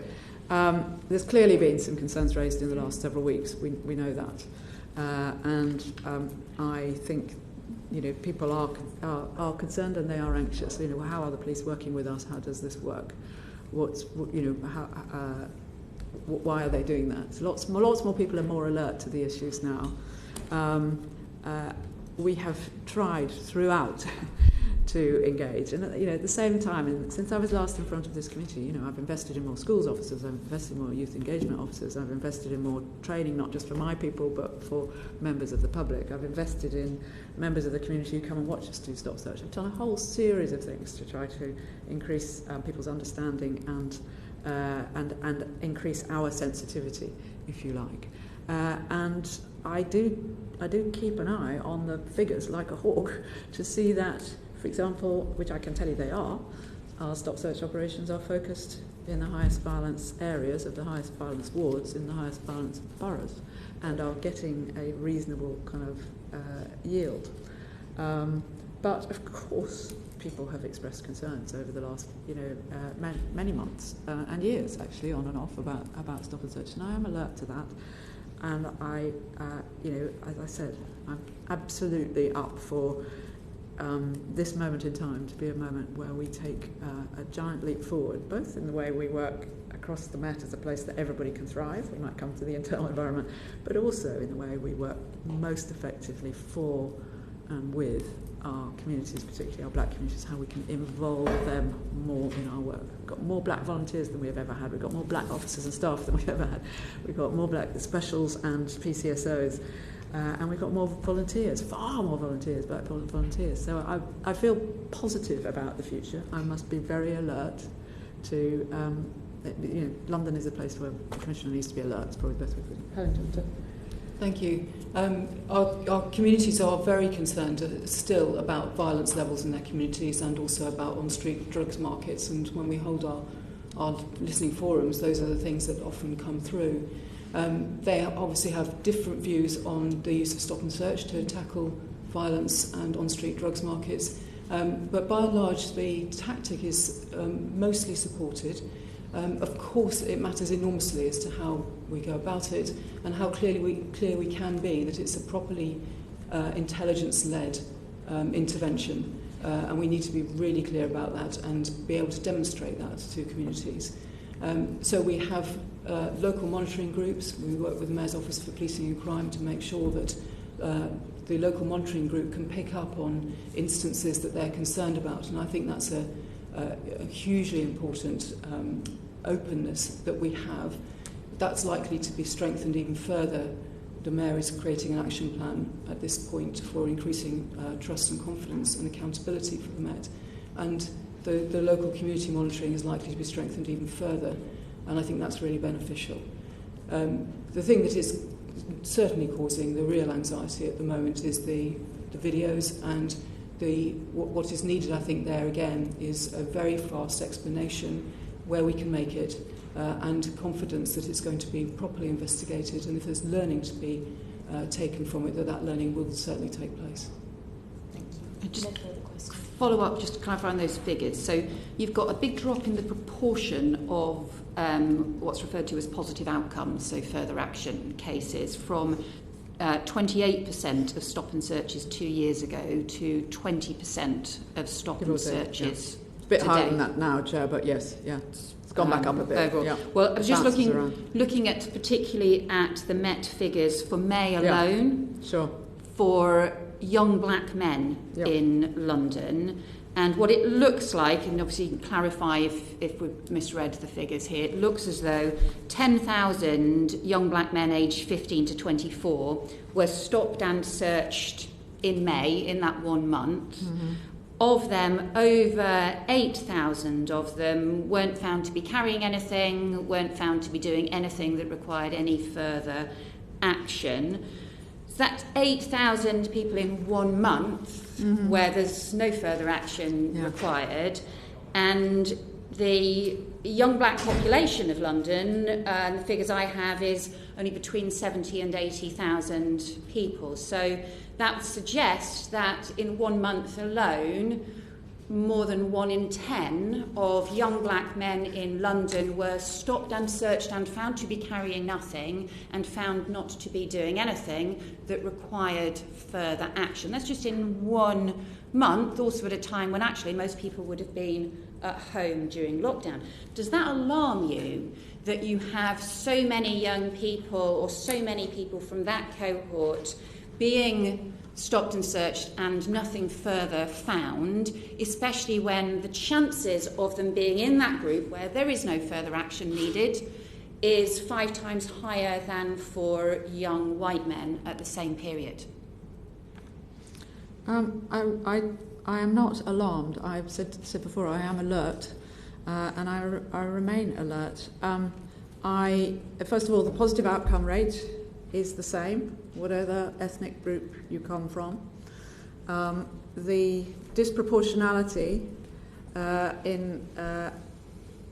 there's clearly been some concerns raised in the last several weeks. We know that, and I think people are concerned and they are anxious. How are the police working with us? How does this work? Why are they doing that? So lots more people are more alert to the issues now. We have tried throughout to engage, and at the same time, and since I was last in front of this committee, I've invested in more schools officers, I've invested in more youth engagement officers, I've invested in more training, not just for my people but for members of the public. I've invested in members of the community who come and watch us do stop search. I've done a whole series of things to try to increase people's understanding and increase our sensitivity, if you like. And I do keep an eye on the figures like a hawk to see that, for example, which I can tell you they are, our stop search operations are focused in the highest violence areas of the highest violence wards in the highest violence boroughs, and are getting a reasonable kind of yield. But of course, people have expressed concerns over the last, many months and years, actually, on and off about stop and search, and I am alert to that. And I, as I said, I'm absolutely up for this moment in time to be a moment where we take a giant leap forward, both in the way we work across the Met as a place that everybody can thrive, we might come to the internal environment, but also in the way we work most effectively for and with our communities, particularly our black communities, how we can involve them more in our work. We've got more black volunteers than we've ever had. We've got more black officers and staff than we've ever had. We've got more black specials and PCSOs. And we've got more volunteers, far more volunteers, black volunteers. So I feel positive about the future. I must be very alert to, London is a place where the Commissioner needs to be alert. It's probably the best way to put it. Helen, Thank you. Our communities are very concerned still about violence levels in their communities and also about on-street drugs markets. And when we hold our listening forums, those are the things that often come through. They obviously have different views on the use of stop and search to tackle violence and on-street drugs markets. But by and large, the tactic is mostly supported. Of course, it matters enormously as to how we go about it and how clear we can be that it's a properly intelligence-led intervention. And we need to be really clear about that and be able to demonstrate that to communities. So we have local monitoring groups. We work with the Mayor's Office for Policing and Crime to make sure that the local monitoring group can pick up on instances that they're concerned about. And I think that's a hugely important openness that we have. That's likely to be strengthened even further. The Mayor is creating an action plan at this point for increasing trust and confidence and accountability for the Met. And the local community monitoring is likely to be strengthened even further. And I think that's really beneficial. The thing that is certainly causing the real anxiety at the moment is the videos, and what is needed, I think, there again is a very fast explanation where we can make it, and confidence that it's going to be properly investigated, and if there's learning to be taken from it, that learning will certainly take place. Thank you. Just follow up, just to clarify on those figures. So you've got a big drop in the proportion of what's referred to as positive outcomes, so further action cases, from 28% of stop and searches 2 years ago to 20% of stop and searches. Yeah. It's a bit higher than that now, Chair, but yes, yeah. It's gone back up a bit. Overall. Yeah. Well, I was just looking at particularly at the Met figures for May alone. Yeah. Sure. For young black men in London. And what it looks like, and obviously you can clarify if we've misread the figures here, it looks as though 10,000 young black men aged 15 to 24 were stopped and searched in May, in that 1 month. Mm-hmm. Of them, over 8,000 of them weren't found to be carrying anything, weren't found to be doing anything that required any further action. So that's 8,000 people in 1 month, mm-hmm. where there's no further action required. And the young black population of London, the figures I have, is only between 70 and 80,000 people. So that would suggest that in 1 month alone, more than 1 in 10 of young black men in London were stopped and searched and found to be carrying nothing and found not to be doing anything that required further action. That's just in 1 month, also at a time when actually most people would have been at home during lockdown. Does that alarm you that you have so many young people or so many people from that cohort being stopped and searched and nothing further found, especially when the chances of them being in that group where there is no further action needed is 5 times higher than for young white men at the same period? I am not alarmed. I've said before, I am alert, and I remain alert. First of all, the positive outcome rate is the same, whatever ethnic group you come from. The disproportionality in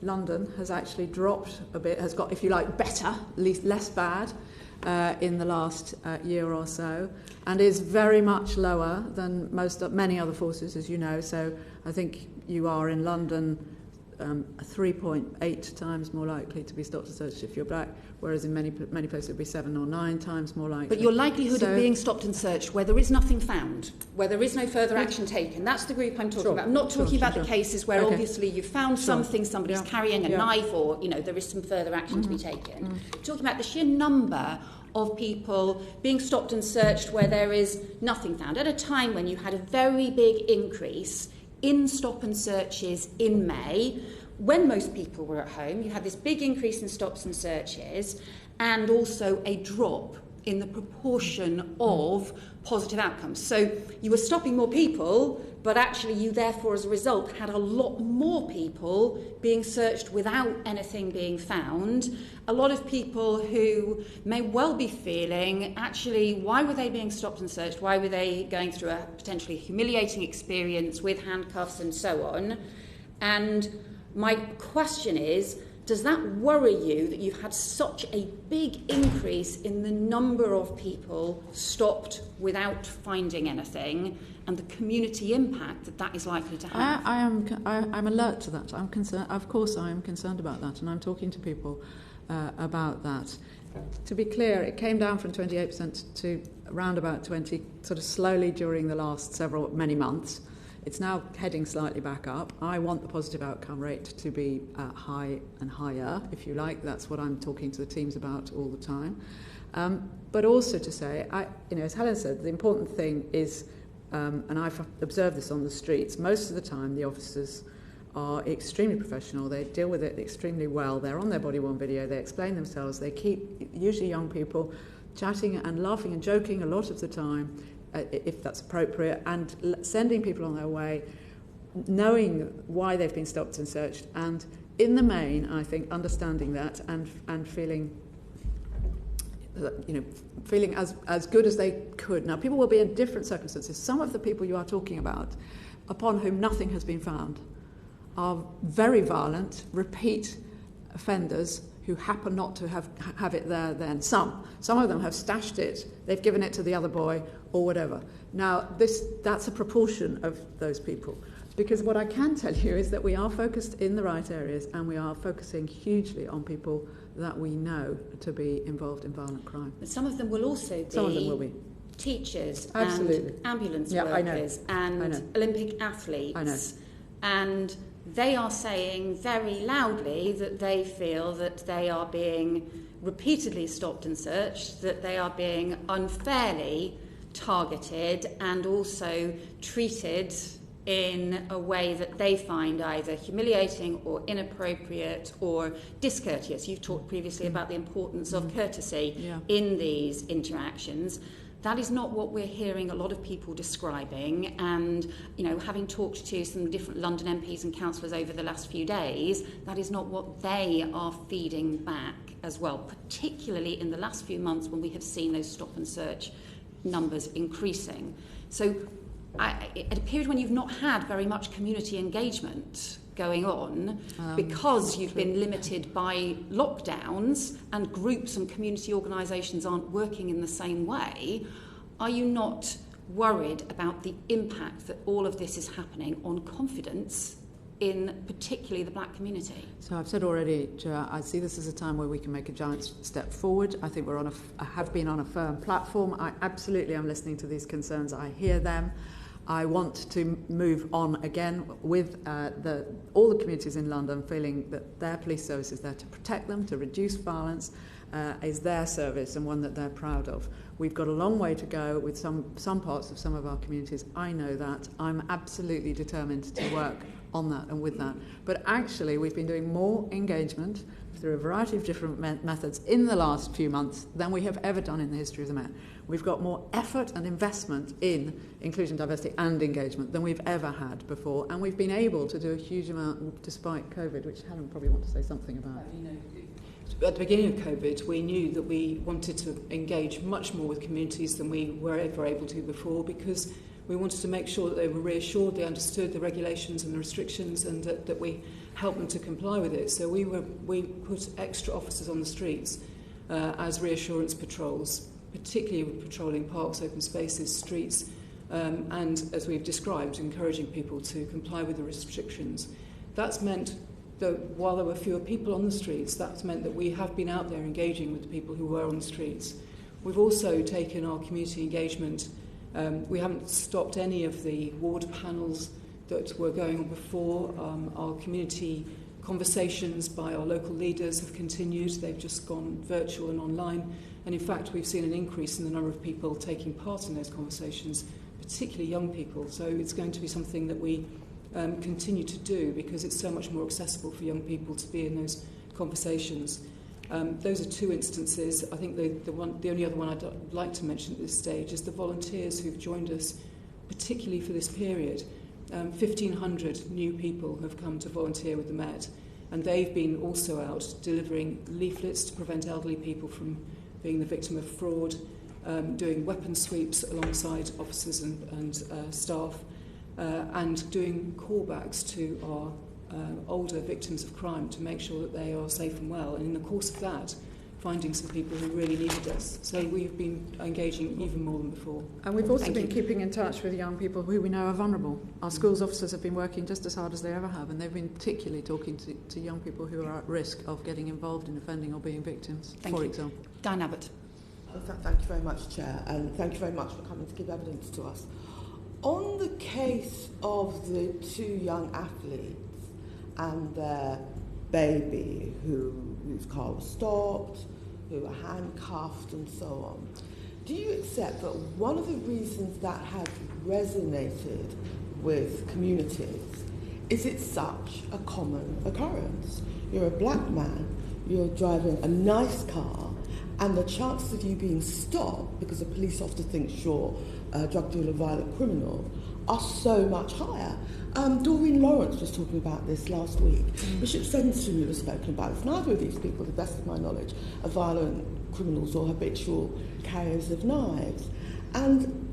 London has actually dropped a bit, has got, if you like, better, less bad in the last year or so, and is very much lower than many other forces, as you know. So I think you are in London 3.8 times more likely to be stopped and searched if you're black, whereas in many places it would be 7 or 9 times more likely. But your likelihood of being stopped and searched where there is nothing found, where there is no further action taken, that's the group I'm talking about. I'm not talking about the cases where obviously you found something, somebody's carrying a knife, or there is some further action to be taken. I'm talking about the sheer number of people being stopped and searched where there is nothing found, at a time when you had a very big increase in stop and searches in May, when most people were at home. You had this big increase in stops and searches, and also a drop in the proportion of positive outcomes. So you were stopping more people, but actually you therefore, as a result, had a lot more people being searched without anything being found. A lot of people who may well be feeling, actually, why were they being stopped and searched? Why were they going through a potentially humiliating experience with handcuffs and so on? And my question is, does that worry you that you've had such a big increase in the number of people stopped without finding anything and the community impact that that is likely to have? I'm alert to that. I'm concerned. Of course, I am concerned about that, and I'm talking to people about that. To be clear, it came down from 28% to around about 20%, sort of slowly during the last many months. It's now heading slightly back up. I want the positive outcome rate to be high and higher, if you like. That's what I'm talking to the teams about all the time. But also to say, as Helen said, the important thing is, and I've observed this on the streets, most of the time the officers are extremely professional. They deal with it extremely well. They're on their body-worn video. They explain themselves. They keep, usually young people, chatting and laughing and joking a lot of the time, if that's appropriate, and sending people on their way, knowing why they've been stopped and searched, and in the main, I think, understanding that and feeling, feeling as good as they could. Now, people will be in different circumstances. Some of the people you are talking about, upon whom nothing has been found, are very violent, repeat offenders who happen not to have it there then. Some of them have stashed it, they've given it to the other boy or whatever. Now, that's a proportion of those people. Because what I can tell you is that we are focused in the right areas, and we are focusing hugely on people that we know to be involved in violent crime. But some of them will also be, some of them will be teachers, absolutely, and ambulance workers, and Olympic athletes. I know. And they are saying very loudly that they feel that they are being repeatedly stopped and searched, that they are being unfairly targeted and also treated in a way that they find either humiliating or inappropriate or discourteous. You've talked previously about the importance of courtesy in these interactions. That is not what we're hearing a lot of people describing, and having talked to some different London MPs and councillors over the last few days, that is not what they are feeding back as well, particularly in the last few months when we have seen those stop and search numbers increasing. So at a period when you've not had very much community engagement going on, because you've been limited by lockdowns and groups and community organisations aren't working in the same way, are you not worried about the impact that all of this is happening on confidence in particularly the black community? So I've said already, Joe, I see this as a time where we can make a giant step forward. I think I have been on a firm platform. I absolutely am listening to these concerns. I hear them. I want to move on again with all the communities in London feeling that their police service is there to protect them, to reduce violence, is their service and one that they're proud of. We've got a long way to go with some parts of some of our communities. I know that. I'm absolutely determined to work on that and with that. But actually, we've been doing more engagement through a variety of different methods in the last few months than we have ever done in the history of the Met. We've got more effort and investment in inclusion, diversity and engagement than we've ever had before, and we've been able to do a huge amount despite COVID, which Helen probably wants to say something about. At the beginning of COVID, we knew that we wanted to engage much more with communities than we were ever able to before, because we wanted to make sure that they were reassured, they understood the regulations and the restrictions, and that we helped them to comply with it. So we put extra officers on the streets as reassurance patrols, particularly patrolling parks, open spaces, streets, and, as we've described, encouraging people to comply with the restrictions. That's meant that while there were fewer people on the streets, that's meant that we have been out there engaging with the people who were on the streets. We've also taken our community engagement. We haven't stopped any of the ward panels that were going on before. Our community conversations by our local leaders have continued. They've just gone virtual and online. And in fact, we've seen an increase in the number of people taking part in those conversations, particularly young people. So it's going to be something that we continue to do, because it's so much more accessible for young people to be in those conversations. Those are two instances. I think the only other one I'd like to mention at this stage is the volunteers who've joined us, particularly for this period. 1,500 new people have come to volunteer with the Met, and they've been also out delivering leaflets to prevent elderly people from being the victim of fraud, doing weapon sweeps alongside officers and staff, and doing callbacks to our older victims of crime to make sure that they are safe and well. And in the course of that, finding some people who really needed us. So we've been engaging even more than before. And we've also been keeping in touch with young people who we know are vulnerable. Our schools officers have been working just as hard as they ever have, and they've been particularly talking to young people who are at risk of getting involved in offending or being victims, for example. Dan Abbott. Thank you very much, Chair, and thank you very much for coming to give evidence to us. On the case of the two young athletes and their baby whose car was stopped, who were handcuffed and so on, do you accept that one of the reasons that has resonated with communities is it's such a common occurrence? You're a black man, you're driving a nice car, and the chances of you being stopped because a police officer thinks you're a drug dealer, violent criminal, are so much higher. Doreen Lawrence was talking about this last week. Bishop Sensumi was spoken about this. Neither of these people, to the best of my knowledge, are violent criminals or habitual carriers of knives. And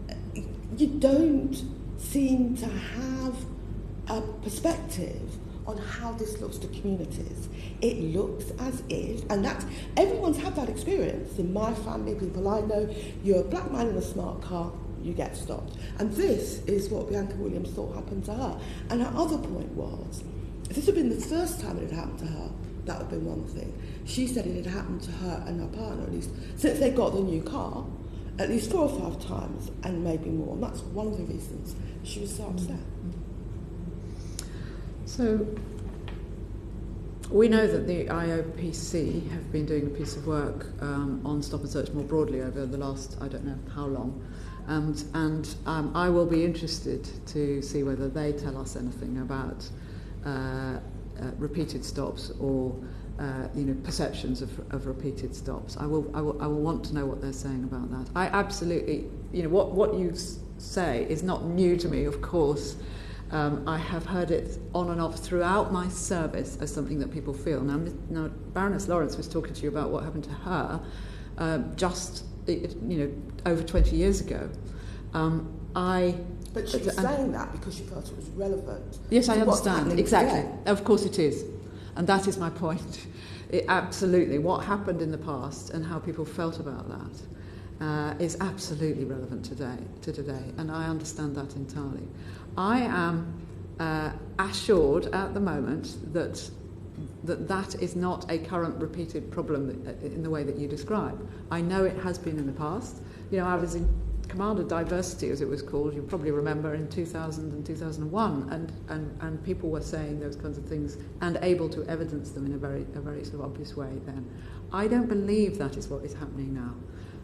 you don't seem to have a perspective on how this looks to communities. It looks as if, and that's, everyone's had that experience. In my family, people I know, you're a black man in a smart car, you get stopped. And this is what Bianca Williams thought happened to her. And her other point was, if this had been the first time it had happened to her, that would have been one thing. She said it had happened to her and her partner, at least since they got the new car, at least 4 or 5 times, and maybe more. And that's one of the reasons she was so upset. So we know that the IOPC have been doing a piece of work on stop and search more broadly over the last, I don't know how long. And I will be interested to see whether they tell us anything about repeated stops or perceptions of repeated stops. I will want to know what they're saying about that. I absolutely, what you say is not new to me, of course. I have heard it on and off throughout my service as something that people feel. Now Baroness Lawrence was talking to you about what happened to her over 20 years ago. But she was saying that because she felt it was relevant. Yes, I understand. Exactly. Today. Of course it is. And that is my point. Absolutely. What happened in the past and how people felt about that is absolutely relevant to today. And I understand that entirely. I am assured at the moment that is not a current repeated problem in the way that you describe. I know it has been in the past. I was in command of diversity, as it was called, you probably remember, in 2000 and 2001, and people were saying those kinds of things and able to evidence them in a very sort of obvious way then. I don't believe that is what is happening now.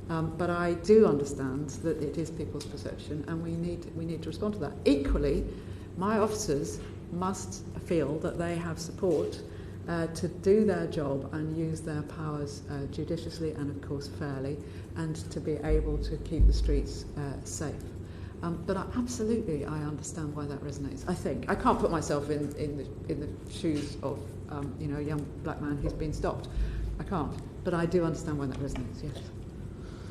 But I do understand that it is people's perception, and we need to respond to that. Equally, my officers must feel that they have support to do their job and use their powers judiciously and, of course, fairly, and to be able to keep the streets safe. But I understand why that resonates. I think I can't put myself in the shoes of a young black man who's been stopped. I can't, but I do understand why that resonates. Yes.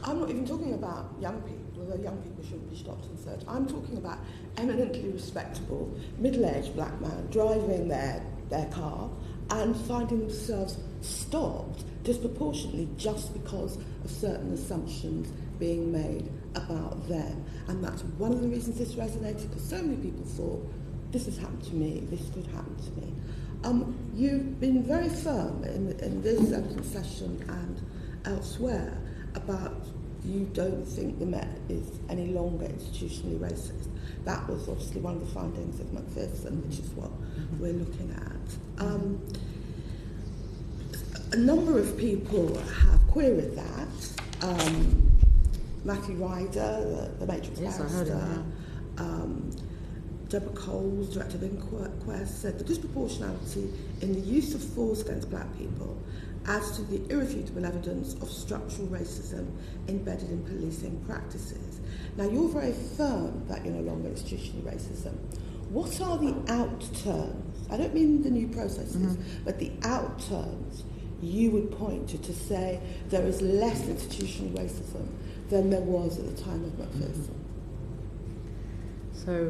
I'm not even talking about young people, although young people shouldn't be stopped and searched. I'm talking about eminently respectable, middle-aged black man driving their car and finding themselves stopped disproportionately just because of certain assumptions being made about them. And that's one of the reasons this resonated, because so many people thought, this has happened to me, this could happen to me. You've been very firm in this evidence session and elsewhere about you don't think the Met is any longer institutionally racist. That was obviously one of the findings of Macpherson, which is what we're looking at. A number of people have queried that. Matthew Ryder, the Matrix barrister, Debra Coles, Director of Inquest, said the disproportionality in the use of force against black people as to the irrefutable evidence of structural racism embedded in policing practices. Now, you're very firm that you're no longer institutional racism. What are the outturns? I don't mean the new processes, but the outturns you would point to say there is less institutional racism than there was at the time of Macpherson. So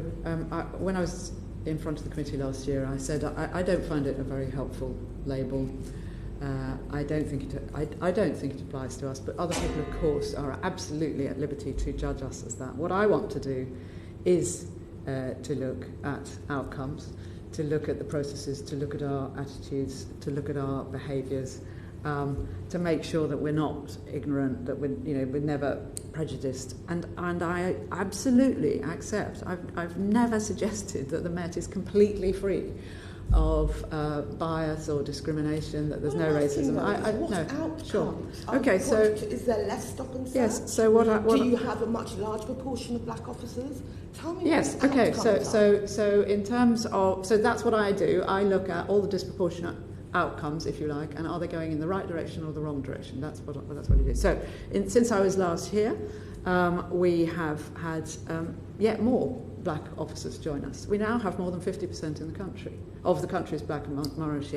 when I was in front of the committee last year, I said I don't find it a very helpful label. I don't think it applies to us, but other people, of course, are absolutely at liberty to judge us as that. What I want to do is to look at outcomes, to look at the processes, to look at our attitudes, to look at our behaviours, to make sure that we're not ignorant, that we're never prejudiced. And I absolutely accept. I've never suggested that the Met is completely free of bias or discrimination, that there's no racism. No, sure. Okay, so is there less stop and search? Yes. So do you have a much larger proportion of black officers? Tell me. Yes. Okay. So in terms of that's what I do. I look at all the disproportionate outcomes, if you like, and are they going in the right direction or the wrong direction? That's what I do. So since I was last here, we have had yet more black officers join us. We now have more than 50% in the country. Of the country's black and minority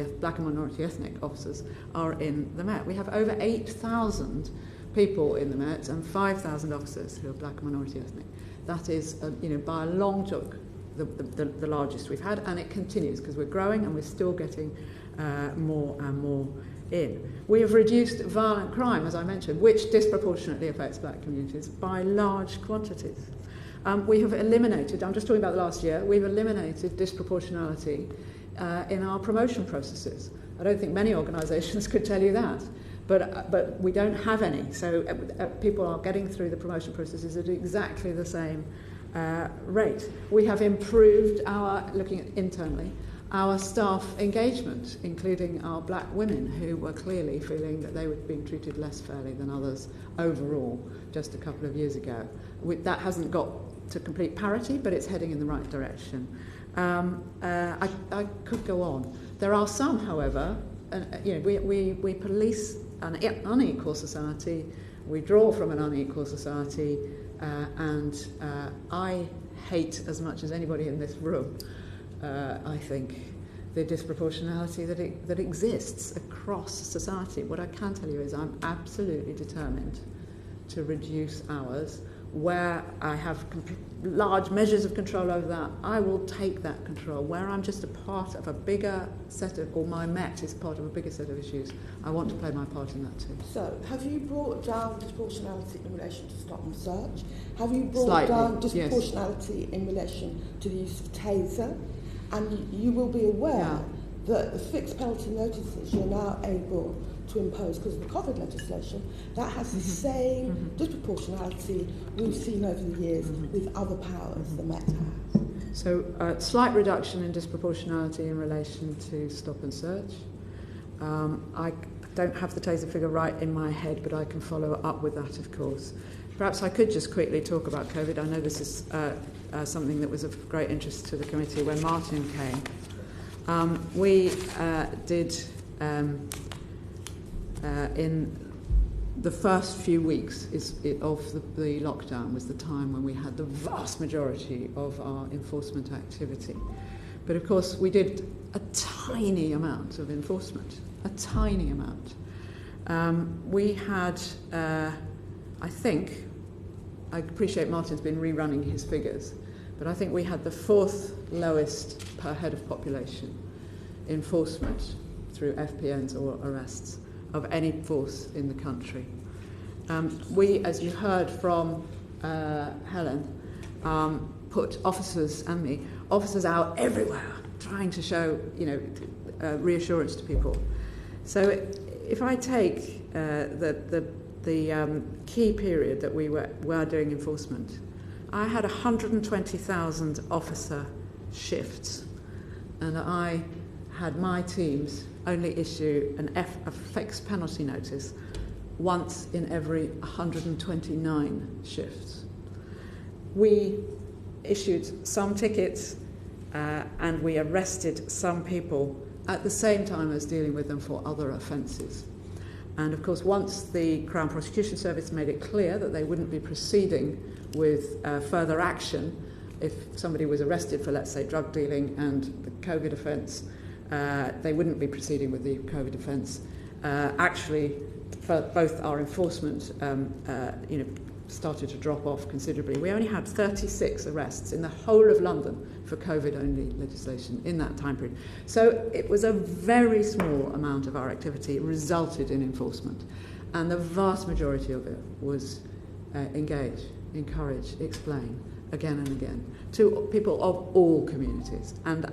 ethnic officers are in the Met. We have over 8,000 people in the Met and 5,000 officers who are black and minority ethnic. That is, by a long chalk, the largest we've had, and it continues because we're growing and we're still getting more and more in. We have reduced violent crime, as I mentioned, which disproportionately affects black communities, by large quantities. We have eliminated, I'm just talking about the last year, we've eliminated disproportionality in our promotion processes. I don't think many organisations could tell you that, but we don't have any. So people are getting through the promotion processes at exactly the same rate. We have improved looking at internally, our staff engagement, including our black women who were clearly feeling that they were being treated less fairly than others overall just a couple of years ago. That hasn't got to complete parity, but it's heading in the right direction. I could go on. There are some, however, we police an unequal society, we draw from an unequal society, and I hate as much as anybody in this room, I think, the disproportionality that exists across society. What I can tell you is I'm absolutely determined to reduce ours. Where I have large measures of control over that, I will take that control. Where I'm just a part of a bigger set of, or my Met is part of a bigger set of issues, I want to play my part in that too. So, have you brought down disproportionality in relation to stop and search? Have you brought down disproportionality in relation to the use of taser? And you will be aware that the fixed penalty notices you're now able to impose because of the COVID legislation, that has the same disproportionality we've seen over the years with other powers the Met has. So slight reduction in disproportionality in relation to stop and search. I don't have the taser figure right in my head, but I can follow up with that, of course. Perhaps I could just quickly talk about COVID. I know this is something that was of great interest to the committee when Martin came. We did... in the first few weeks of the lockdown was the time when we had the vast majority of our enforcement activity. But of course we did a tiny amount of enforcement, a tiny amount. We had, I appreciate Martin's been rerunning his figures, but I think we had the fourth lowest per head of population enforcement through FPNs or arrests of any force in the country. We, as you heard from Helen, put officers and me, officers out everywhere, trying to show, reassurance to people. So if I take the key period that we were doing enforcement, I had 120,000 officer shifts, and I had my teams only issue a fixed penalty notice once in every 129 shifts. We issued some tickets and we arrested some people at the same time as dealing with them for other offences. And of course, once the Crown Prosecution Service made it clear that they wouldn't be proceeding with further action if somebody was arrested for, let's say, drug dealing and the COVID offence, they wouldn't be proceeding with the COVID offence. Actually, for both our enforcement, started to drop off considerably. We only had 36 arrests in the whole of London for COVID-only legislation in that time period. So it was a very small amount of our activity resulted in enforcement. And the vast majority of it was engage, encourage, explain, again and again, to people of all communities. And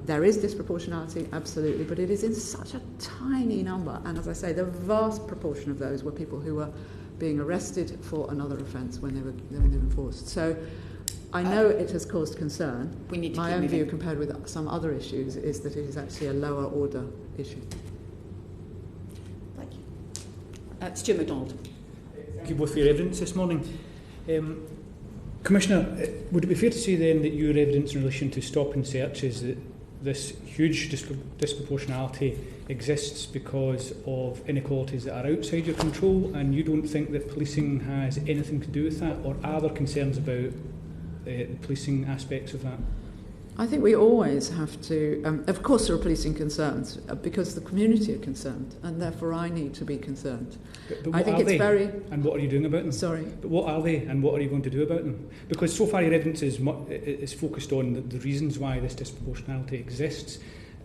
there is disproportionality, absolutely, but it is in such a tiny number. And as I say, the vast proportion of those were people who were being arrested for another offence when they were enforced. So I know it has caused concern. We need to My keep own moving. view, compared with some other issues, is that it is actually a lower order issue. Thank you. Stuart MacDonald. Thank you both for your evidence this morning. Commissioner, would it be fair to say then that your evidence in relation to stop and search is that this huge disproportionality exists because of inequalities that are outside your control, and you don't think that policing has anything to do with that, or are there concerns about the policing aspects of that? I think we always have to, of course there are policing concerns, because the community are concerned, and therefore I need to be concerned. But what I think are it's they? very... And what are you doing about them? Sorry? But what are they, and what are you going to do about them? Because so far your evidence is focused on the reasons why this disproportionality exists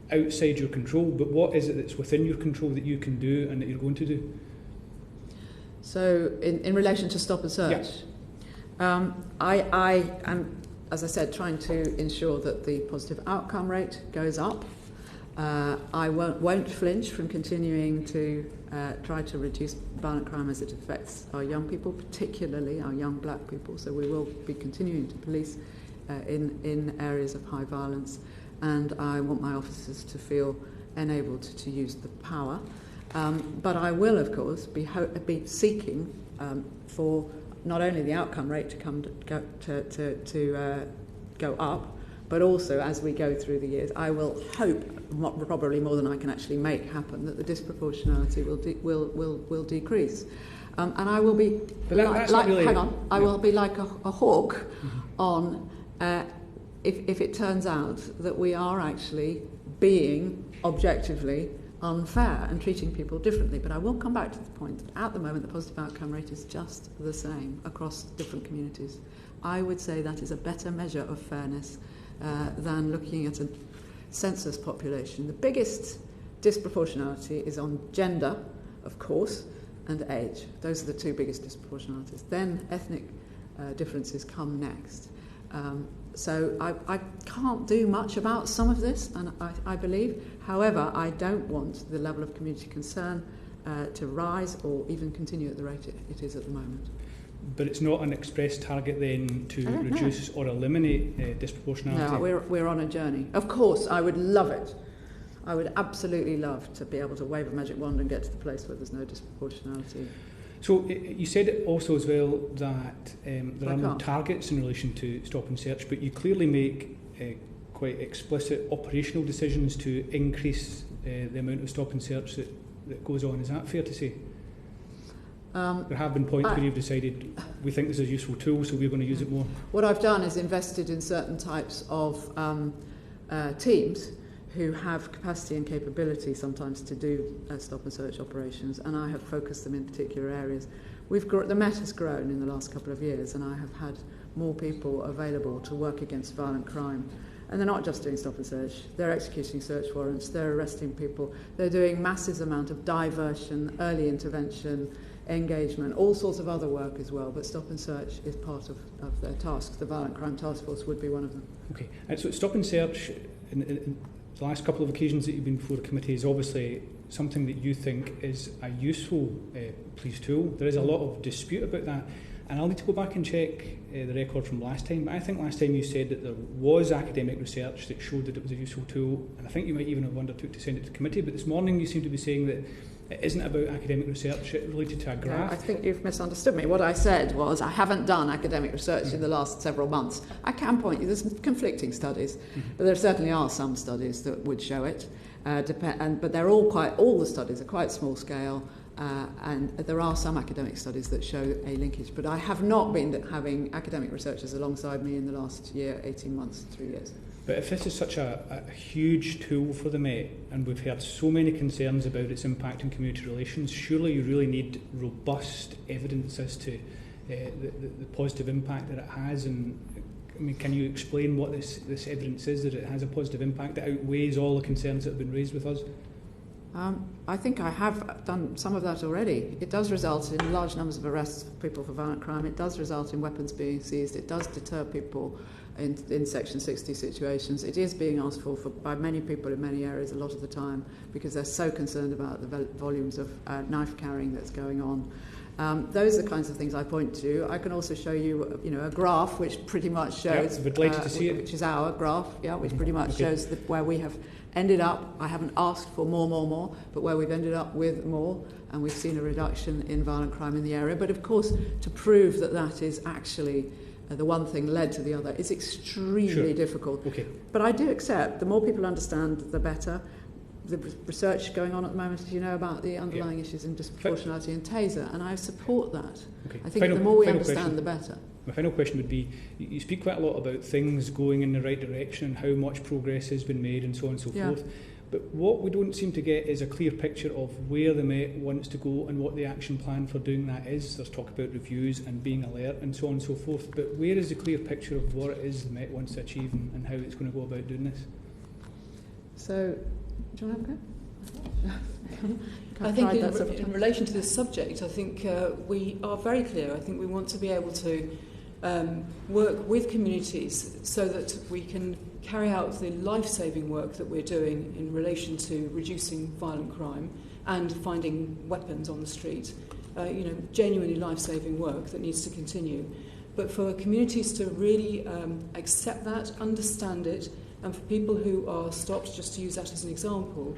outside your control, but what is it that's within your control that you can do and that you're going to do? So in relation to stop and search, I am, as I said, trying to ensure that the positive outcome rate goes up. I won't flinch from continuing to try to reduce violent crime as it affects our young people, particularly our young black people. So we will be continuing to police in areas of high violence, and I want my officers to feel enabled to use the power. But I will, of course, be seeking for not only the outcome rate to go up, but also as we go through the years, I will hope, probably more than I can actually make happen, that the disproportionality will decrease, and I will be I will be like a hawk on if it turns out that we are actually being objectively unfair and treating people differently. But I will come back to the point that at the moment the positive outcome rate is just the same across different communities. I would say that is a better measure of fairness than looking at a census population. The biggest disproportionality is on gender, of course, and age. Those are the two biggest disproportionalities. Then ethnic differences come next. So I can't do much about some of this, and I believe. However, I don't want the level of community concern to rise or even continue at the rate it is at the moment. But it's not an express target then to reduce or eliminate disproportionality? No, we're on a journey. Of course, I would love it. I would absolutely love to be able to wave a magic wand and get to the place where there's no disproportionality. So you said also as well that there are no targets in relation to stop and search, but you clearly make quite explicit operational decisions to increase the amount of stop and search that goes on. Is that fair to say? There have been points where you've decided we think this is a useful tool, so we're going to use it more. What I've done is invested in certain types of teams who have capacity and capability sometimes to do stop and search operations, and I have focused them in particular areas. The Met has grown in the last couple of years, and I have had more people available to work against violent crime. And they're not just doing stop and search, they're executing search warrants, they're arresting people, they're doing massive amount of diversion, early intervention, engagement, all sorts of other work as well, but stop and search is part of their tasks. The Violent Crime Task Force would be one of them. Okay, and so stop and search, in the last couple of occasions that you've been before the committee, is obviously something that you think is a useful police tool. There is a lot of dispute about that, and I'll need to go back and check the record from last time, but I think last time you said that there was academic research that showed that it was a useful tool, and I think you might even have undertook to send it to committee, but this morning you seem to be saying that it isn't about academic research, it's related to a graph. I think you've misunderstood me. What I said was I haven't done academic research in the last several months. I can point you, there's conflicting studies, but there certainly are some studies that would show it. But they're all the studies are quite small scale, and there are some academic studies that show a linkage. But I have not been having academic researchers alongside me in the last year, 18 months, 3 years. But if this is such a huge tool for the Met, and we've heard so many concerns about its impact on community relations, surely you really need robust evidence as to the positive impact that it has. And I mean, can you explain what this evidence is, that it has a positive impact that outweighs all the concerns that have been raised with us? I think I have done some of that already. It does result in large numbers of arrests of people for violent crime. It does result in weapons being seized. It does deter people in Section 60 situations. It is being asked for by many people in many areas a lot of the time because they're so concerned about the volumes of knife carrying that's going on. Those are the kinds of things I point to. I can also show you, a graph which pretty much shows, would like to see it. Which is our graph, which pretty much shows where we have ended up. I haven't asked for more, but where we've ended up with more, and we've seen a reduction in violent crime in the area. But of course, to prove that is actually the one thing led to the other is extremely difficult. Okay. But I do accept the more people understand, the better. The research going on at the moment, as you know, about the underlying issues in disproportionality and taser, and I support that. Okay. I think the more we understand, the better. My final question would be, you speak quite a lot about things going in the right direction and how much progress has been made and so on and so forth. But what we don't seem to get is a clear picture of where the Met wants to go and what the action plan for doing that is. There's talk about reviews and being alert and so on and so forth. But where is the clear picture of what it is the Met wants to achieve and how it's going to go about doing this? So, do you want to have a go? I think in relation to this subject, I think we are very clear. I think we want to be able to work with communities so that we can carry out the life-saving work that we're doing in relation to reducing violent crime and finding weapons on the street. Genuinely life-saving work that needs to continue. But for communities to really accept that, understand it, and for people who are stopped, just to use that as an example,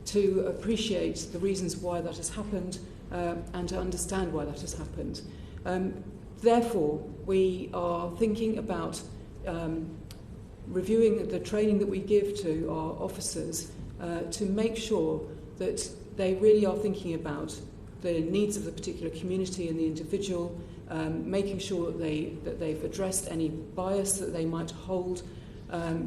to appreciate the reasons why that has happened and to understand why that has happened. Therefore, we are thinking about reviewing the training that we give to our officers to make sure that they really are thinking about the needs of the particular community and the individual, making sure that they've addressed any bias that they might hold,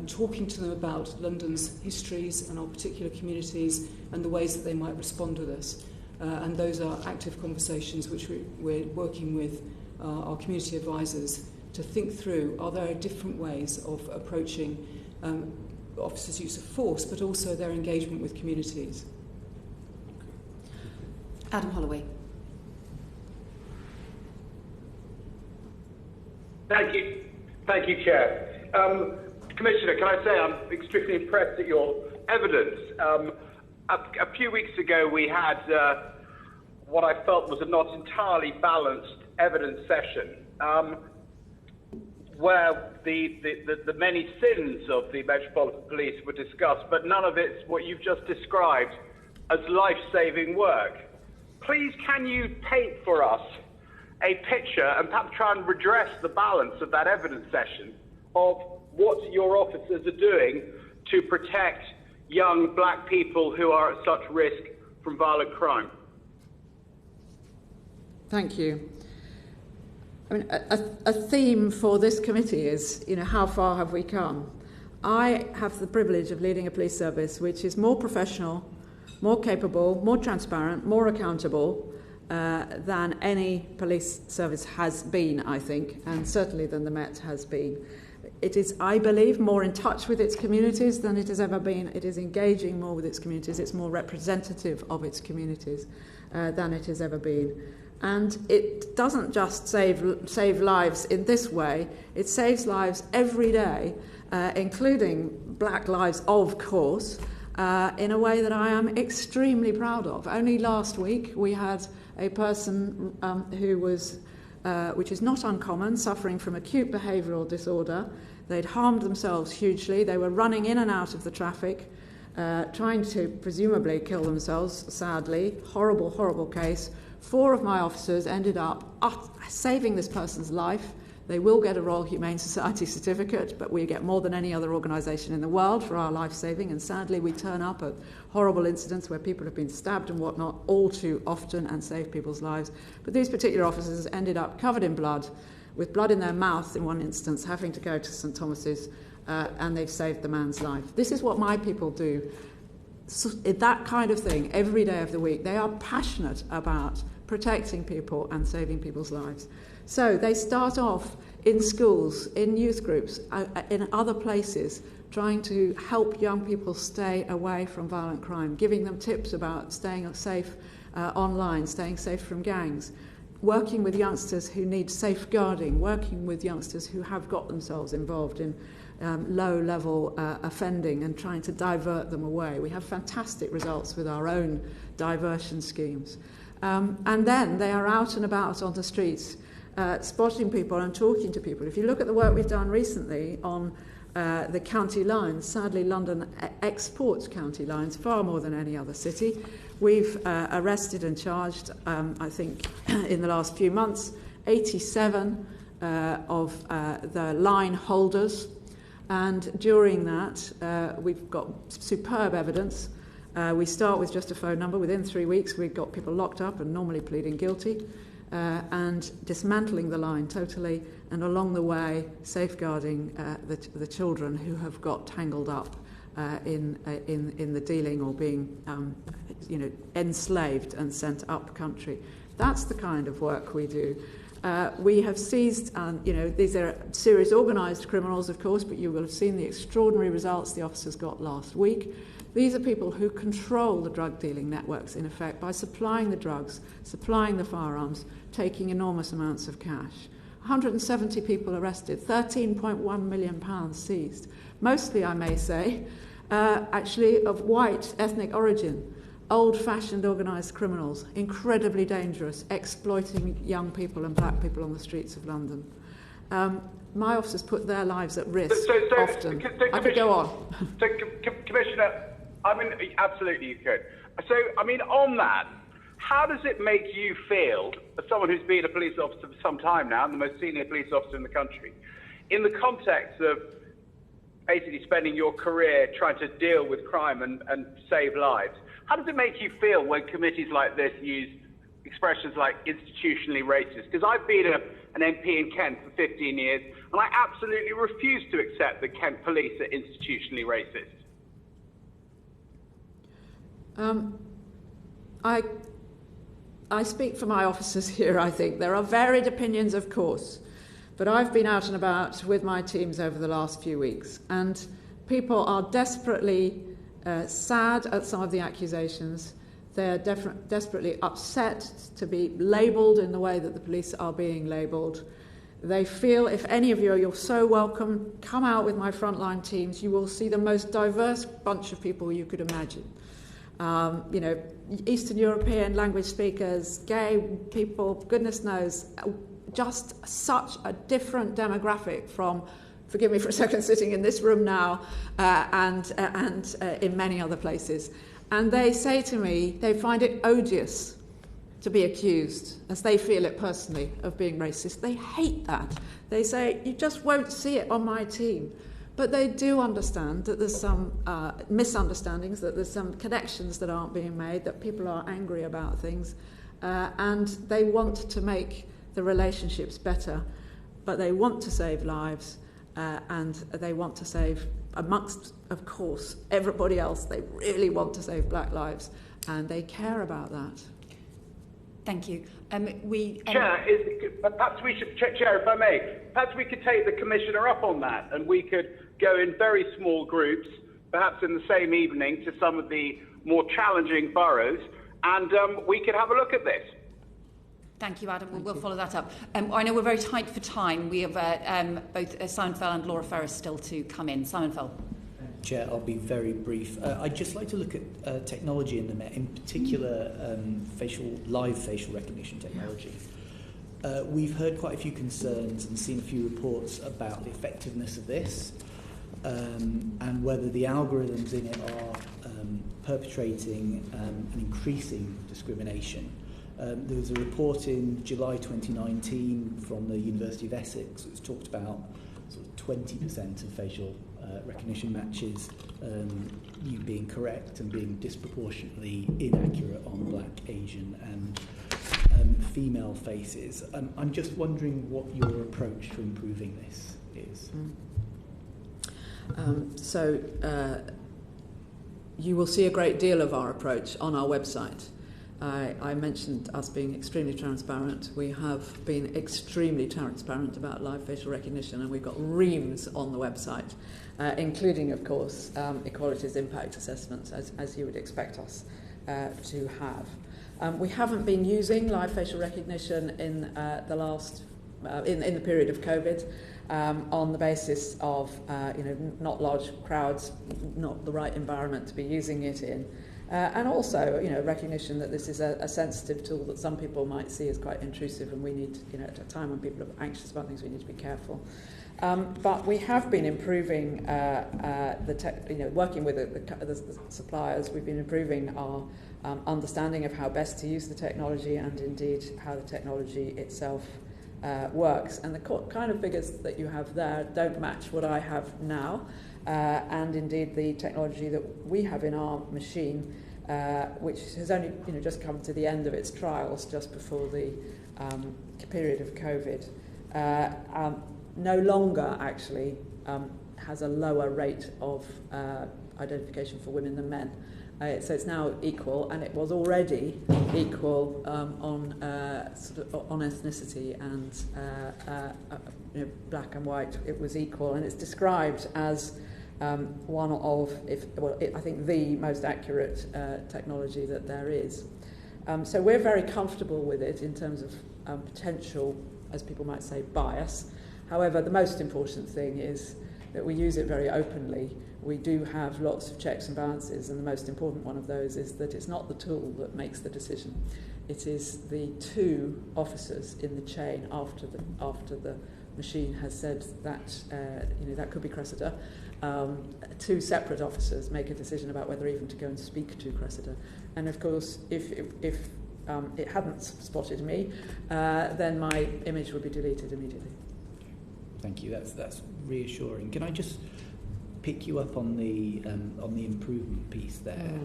talking to them about London's histories and our particular communities and the ways that they might respond to this. And those are active conversations which we're working with our community advisors to think through, are there different ways of approaching officers' use of force, but also their engagement with communities. Adam Holloway. Thank you, Chair. Commissioner, can I say I'm extremely impressed at your evidence. A few weeks ago we had what I felt was a not entirely balanced evidence session where the many sins of the Metropolitan Police were discussed, but none of it's what you've just described as life-saving work. Please, can you paint for us a picture and perhaps try and redress the balance of that evidence session of what your officers are doing to protect young black people who are at such risk from violent crime? Thank you. I mean, a theme for this committee is, how far have we come? I have the privilege of leading a police service which is more professional, more capable, more transparent, more accountable than any police service has been, I think, and certainly than the Met has been. It is, I believe, more in touch with its communities than it has ever been. It is engaging more with its communities. It's more representative of its communities than it has ever been. And it doesn't just save lives in this way. It saves lives every day, including black lives, of course, in a way that I am extremely proud of. Only last week we had a person who was, which is not uncommon, suffering from acute behavioural disorder. They'd harmed themselves hugely. They were running in and out of the traffic, trying to presumably kill themselves, sadly. Horrible, horrible case. 4 of my officers ended up saving this person's life. They will get a Royal Humane Society certificate, but we get more than any other organisation in the world for our life-saving, and sadly we turn up at horrible incidents where people have been stabbed and whatnot all too often and save people's lives. But these particular officers ended up covered in blood, with blood in their mouth in one instance, having to go to St Thomas's, and they've saved the man's life. This is what my people do. So, that kind of thing every day of the week. They are passionate about protecting people and saving people's lives. So they start off in schools, in youth groups, in other places, trying to help young people stay away from violent crime, giving them tips about staying safe online, staying safe from gangs, working with youngsters who need safeguarding, working with youngsters who have got themselves involved in low-level offending and trying to divert them away. We have fantastic results with our own diversion schemes. And then they are out and about on the streets, spotting people and talking to people. If you look at the work we've done recently on the county lines, sadly London exports county lines far more than any other city. We've arrested and charged, I think, in the last few months, 87 of the line holders. And during that, we've got superb evidence. We start with just a phone number. Within 3 weeks, we've got people locked up and normally pleading guilty, and dismantling the line totally, and along the way, safeguarding the children who have got tangled up in the dealing or being enslaved and sent up country. That's the kind of work we do. We have seized, these are serious organised criminals, of course, but you will have seen the extraordinary results the officers got last week. These are people who control the drug dealing networks, in effect, by supplying the drugs, supplying the firearms, taking enormous amounts of cash. 170 people arrested, £13.1 million seized. Mostly, I may say, actually of white ethnic origin. Old-fashioned organised criminals, incredibly dangerous, exploiting young people and black people on the streets of London. My officers put their lives at risk often. I could go on. So, Commissioner, absolutely you could. So, on that, how does it make you feel, as someone who's been a police officer for some time now, and the most senior police officer in the country, in the context of basically spending your career trying to deal with crime and save lives? How does it make you feel when committees like this use expressions like institutionally racist? Because I've been an MP in Kent for 15 years, and I absolutely refuse to accept that Kent police are institutionally racist. I speak for my officers here, I think. There are varied opinions, of course, but I've been out and about with my teams over the last few weeks, and people are desperately sad at some of the accusations. They're desperately upset to be labelled in the way that the police are being labelled. They feel, if any of you, you're so welcome, come out with my frontline teams. You will see the most diverse bunch of people you could imagine. Eastern European language speakers, gay people, goodness knows, just such a different demographic from, forgive me for a second, sitting in this room now and in many other places. And they say to me they find it odious to be accused, as they feel it personally, of being racist. They hate that. They say, you just won't see it on my team. But they do understand that there's some misunderstandings, that there's some connections that aren't being made, that people are angry about things, and they want to make the relationships better, but they want to save lives, and they want to save, amongst, of course, everybody else, they really want to save black lives, and they care about that. Thank you. Chair, perhaps we should, Chair, if I may, perhaps we could take the Commissioner up on that, and we could go in very small groups, perhaps in the same evening, to some of the more challenging boroughs, and we could have a look at this. Thank you, Adam. We'll follow that up. I know we're very tight for time. We have both Simon Fell and Laura Ferris still to come in. Simon Fell. Chair, I'll be very brief. I'd just like to look at technology in the Met, in particular live facial recognition technology. We've heard quite a few concerns and seen a few reports about the effectiveness of this and whether the algorithms in it are perpetrating and increasing discrimination. There was a report in July 2019 from the University of Essex which talked about sort of 20% of facial recognition matches you being correct and being disproportionately inaccurate on black, Asian and female faces. I'm just wondering what your approach to improving this is. You will see a great deal of our approach on our website. I mentioned us being extremely transparent. We have been extremely transparent about live facial recognition, and we've got reams on the website, including, of course, equalities impact assessments, as you would expect us to have. We haven't been using live facial recognition in in the period of COVID on the basis of not large crowds, not the right environment to be using it in. And also, recognition that this is a sensitive tool that some people might see as quite intrusive, and we need, at a time when people are anxious about things, we need to be careful. But we have been improving working with the suppliers. We've been improving our understanding of how best to use the technology, and indeed how the technology itself works. And the kind of figures that you have there don't match what I have now. And indeed the technology that we have in our machine, which has only just come to the end of its trials just before the period of COVID, no longer actually has a lower rate of identification for women than men. So it's now equal, and it was already equal on ethnicity and black and white. It was equal, and it's described as one of, I think, the most accurate technology that there is. So we're very comfortable with it in terms of potential, as people might say, bias. However, the most important thing is that we use it very openly. We do have lots of checks and balances, and the most important one of those is that it's not the tool that makes the decision. It is the two officers in the chain after the machine has said that that could be Cressida. Two separate officers make a decision about whether even to go and speak to Cressida. And of course, if it hadn't spotted me, then my image would be deleted immediately. Thank you. That's reassuring. Can I just pick you up on the improvement piece there?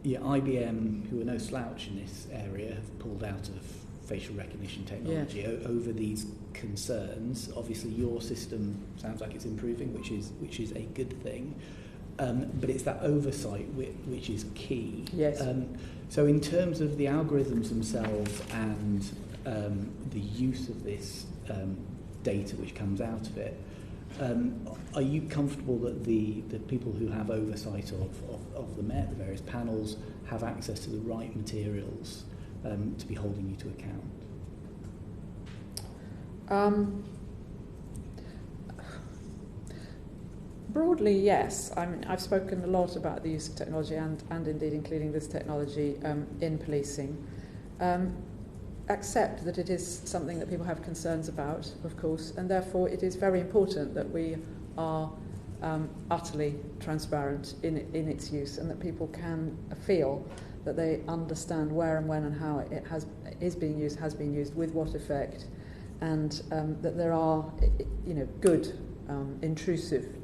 IBM, who are no slouch in this area, have pulled out of facial recognition technology over these concerns. Obviously, your system sounds like it's improving, which is a good thing. But it's that oversight which is key. Yes. So in terms of the algorithms themselves and the use of this data which comes out of it, are you comfortable that the people who have oversight of the Met, the various panels, have access to the right materials to be holding you to account? Broadly, yes. I mean, I've spoken a lot about the use of technology and indeed including this technology in policing. Accept that it is something that people have concerns about, of course, and therefore it is very important that we are utterly transparent in its use, and that people can feel that they understand where and when and how it has been used, with what effect, and that there are good intrusive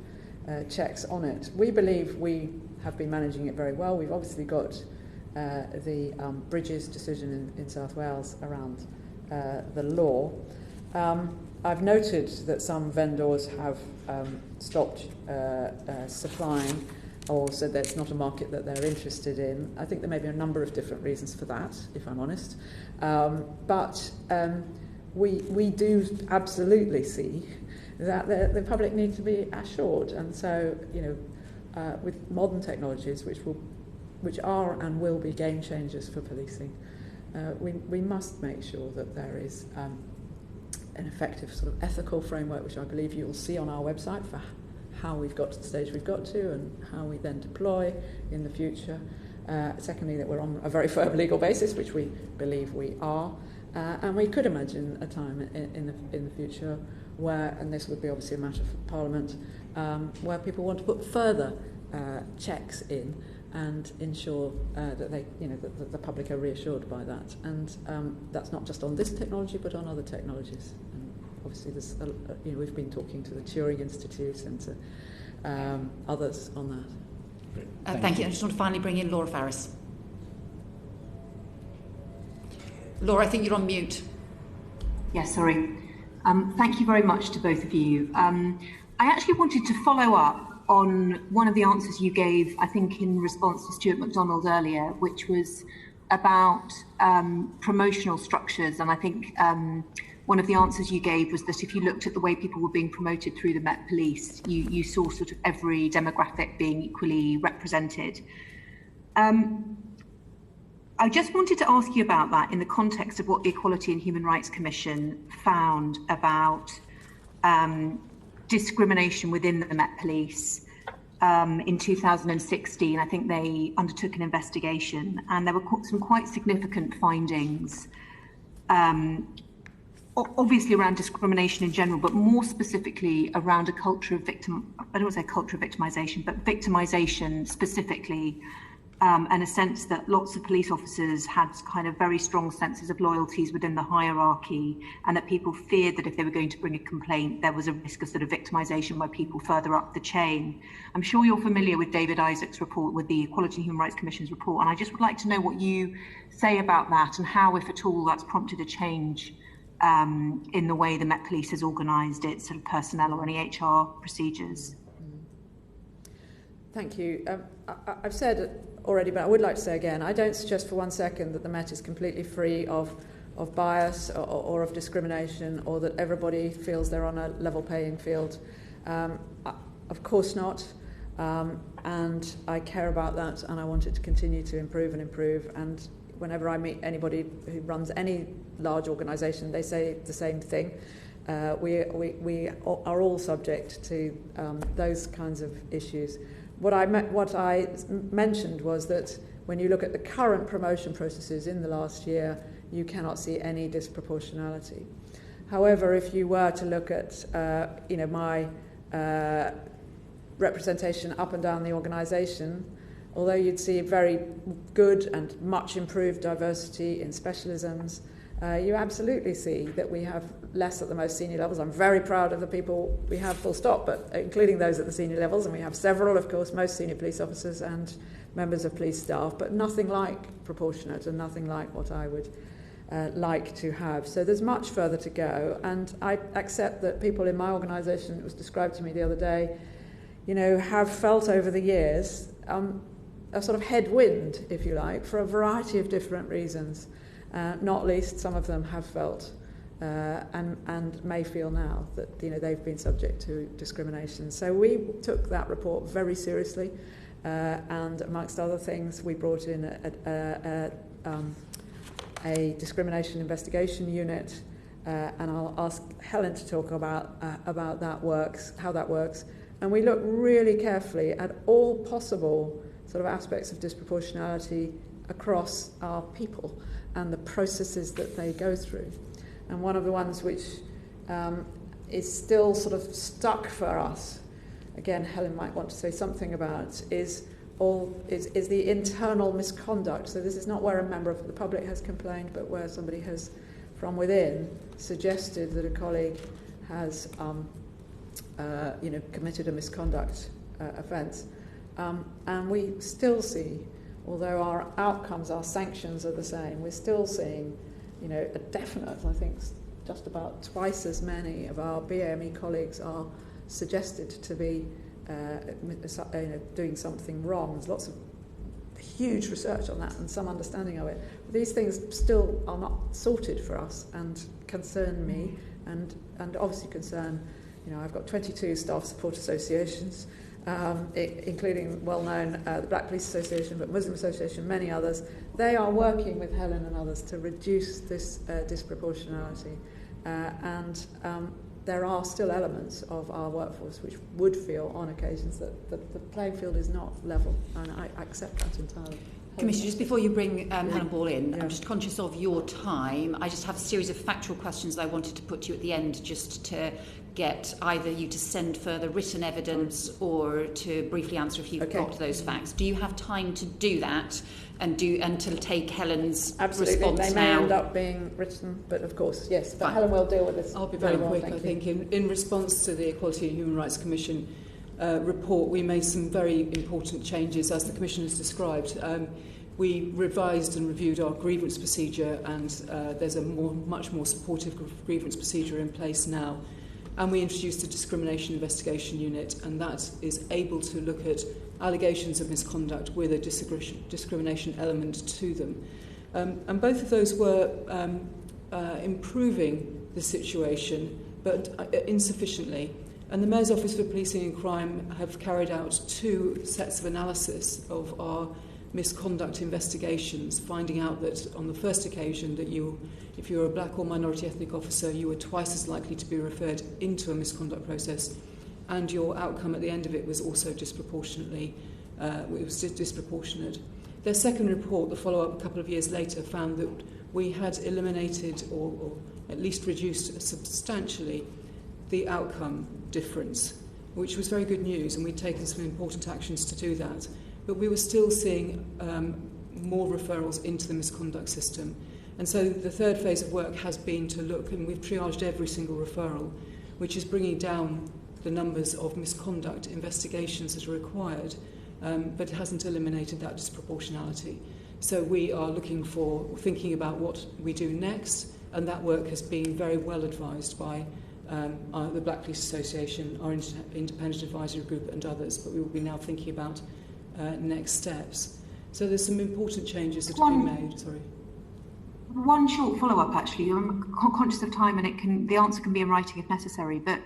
checks on it. We believe we have been managing it very well. We've obviously got the Bridges decision in South Wales around the law. I've noted that some vendors have stopped supplying, or said that it's not a market that they're interested in. I think there may be a number of different reasons for that, if I'm honest. But we do absolutely see that the public need to be assured, and so with modern technologies which are and will be game changers for policing, we must make sure that there is an effective sort of ethical framework, which I believe you'll see on our website, for how we've got to the stage we've got to and how we then deploy in the future. Secondly, that we're on a very firm legal basis, which we believe we are, and we could imagine a time in the future where, and this would be obviously a matter for Parliament, where people want to put further checks in, and ensure that they, that the public are reassured by that. And that's not just on this technology, but on other technologies. And obviously, there's we've been talking to the Turing Institute and to others on that. Thank you. I just want to finally bring in Laura Farris. Laura, I think you're on mute. Yes, sorry. Thank you very much to both of you. I actually wanted to follow up on one of the answers you gave, I think, in response to Stuart MacDonald earlier, which was about promotional structures. And I think one of the answers you gave was that if you looked at the way people were being promoted through the Met Police, you saw sort of every demographic being equally represented. I just wanted to ask you about that in the context of what the Equality and Human Rights Commission found about discrimination within the Met Police in 2016. I think they undertook an investigation, and there were some quite significant findings, obviously around discrimination in general, but more specifically around a culture of I don't want to say culture of victimization, but victimization specifically, and a sense that lots of police officers had kind of very strong senses of loyalties within the hierarchy, and that people feared that if they were going to bring a complaint, there was a risk of sort of victimization by people further up the chain. I'm sure you're familiar with David Isaac's report, with the Equality and Human Rights Commission's report, and I just would like to know what you say about that and how, if at all, that's prompted a change in the way the Met Police has organised its sort of personnel or any HR procedures. Thank you. I've said already, but I would like to say again, I don't suggest for one second that the Met is completely free of bias or of discrimination, or that everybody feels they're on a level playing field. Of course not. And I care about that, and I want it to continue to improve and improve. And whenever I meet anybody who runs any large organisation, they say the same thing. We are all subject to those kinds of issues. What I mentioned was that when you look at the current promotion processes in the last year, you cannot see any disproportionality. However, if you were to look at my representation up and down the organisation, although you'd see very good and much improved diversity in specialisms, you absolutely see that we have less at the most senior levels. I'm very proud of the people we have, full stop, but including those at the senior levels, and we have several, of course, most senior police officers and members of police staff, but nothing like proportionate and nothing like what I would like to have. So there's much further to go, and I accept that people in my organisation, it was described to me the other day, have felt over the years a sort of headwind, if you like, for a variety of different reasons. Not least, some of them have felt and may feel now that they've been subject to discrimination. So we took that report very seriously, and amongst other things, we brought in a discrimination investigation unit, and I'll ask Helen to talk about how that works. And we look really carefully at all possible sort of aspects of disproportionality across our people and the processes that they go through. And one of the ones which is still sort of stuck for us, again, Helen might want to say something about, is the internal misconduct. So this is not where a member of the public has complained, but where somebody has, from within, suggested that a colleague has committed a misconduct offence. And we still see, although our outcomes, our sanctions are the same, we're still seeing, a definite, I think, just about twice as many of our BAME colleagues are suggested to be doing something wrong. There's lots of huge research on that and some understanding of it. But these things still are not sorted for us and concern me and obviously concern, I've got 22 staff support associations, including well-known the Black Police Association, but Muslim Association, many others. They are working with Helen and others to reduce this disproportionality. And there are still elements of our workforce which would feel on occasions that the playing field is not level, and I accept that entirely. Commissioner, just before you bring Helen Ball in, I'm just conscious of your time. I just have a series of factual questions that I wanted to put to you at the end, just to get either you to send further written evidence or to briefly answer if you've got those facts. Do you have time to do that and to take Helen's response they may now? end up being written, but of course, yes. But Helen will deal with this. I'll be very quick. I think in response to the Equality and Human Rights Commission report, we made some very important changes, as the Commissioner has described. We revised and reviewed our grievance procedure, and there's a much more supportive grievance procedure in place now. And we introduced a discrimination investigation unit, and that is able to look at allegations of misconduct with a discrimination element to them. And both of those were improving the situation, but insufficiently. And the Mayor's Office for Policing and Crime have carried out 2 sets of analysis of our misconduct investigations, finding out that on the first occasion that if you were a black or minority ethnic officer, you were twice as likely to be referred into a misconduct process, and your outcome at the end of it was also disproportionate. Their second report, the follow-up a couple of years later, found that we had eliminated or at least reduced substantially the outcome difference, which was very good news, and we'd taken some important actions to do that. But we were still seeing more referrals into the misconduct system. And so the third phase of work has been to look, and we've triaged every single referral, which is bringing down the numbers of misconduct investigations that are required, but it hasn't eliminated that disproportionality. So we are thinking about what we do next, and that work has been very well advised by the Black Police Association, our Independent Advisory Group, and others, but we will be now thinking about next steps. So there's some important changes that have been made. Sorry. One short follow-up, actually. I'm conscious of time, and the answer can be in writing if necessary. But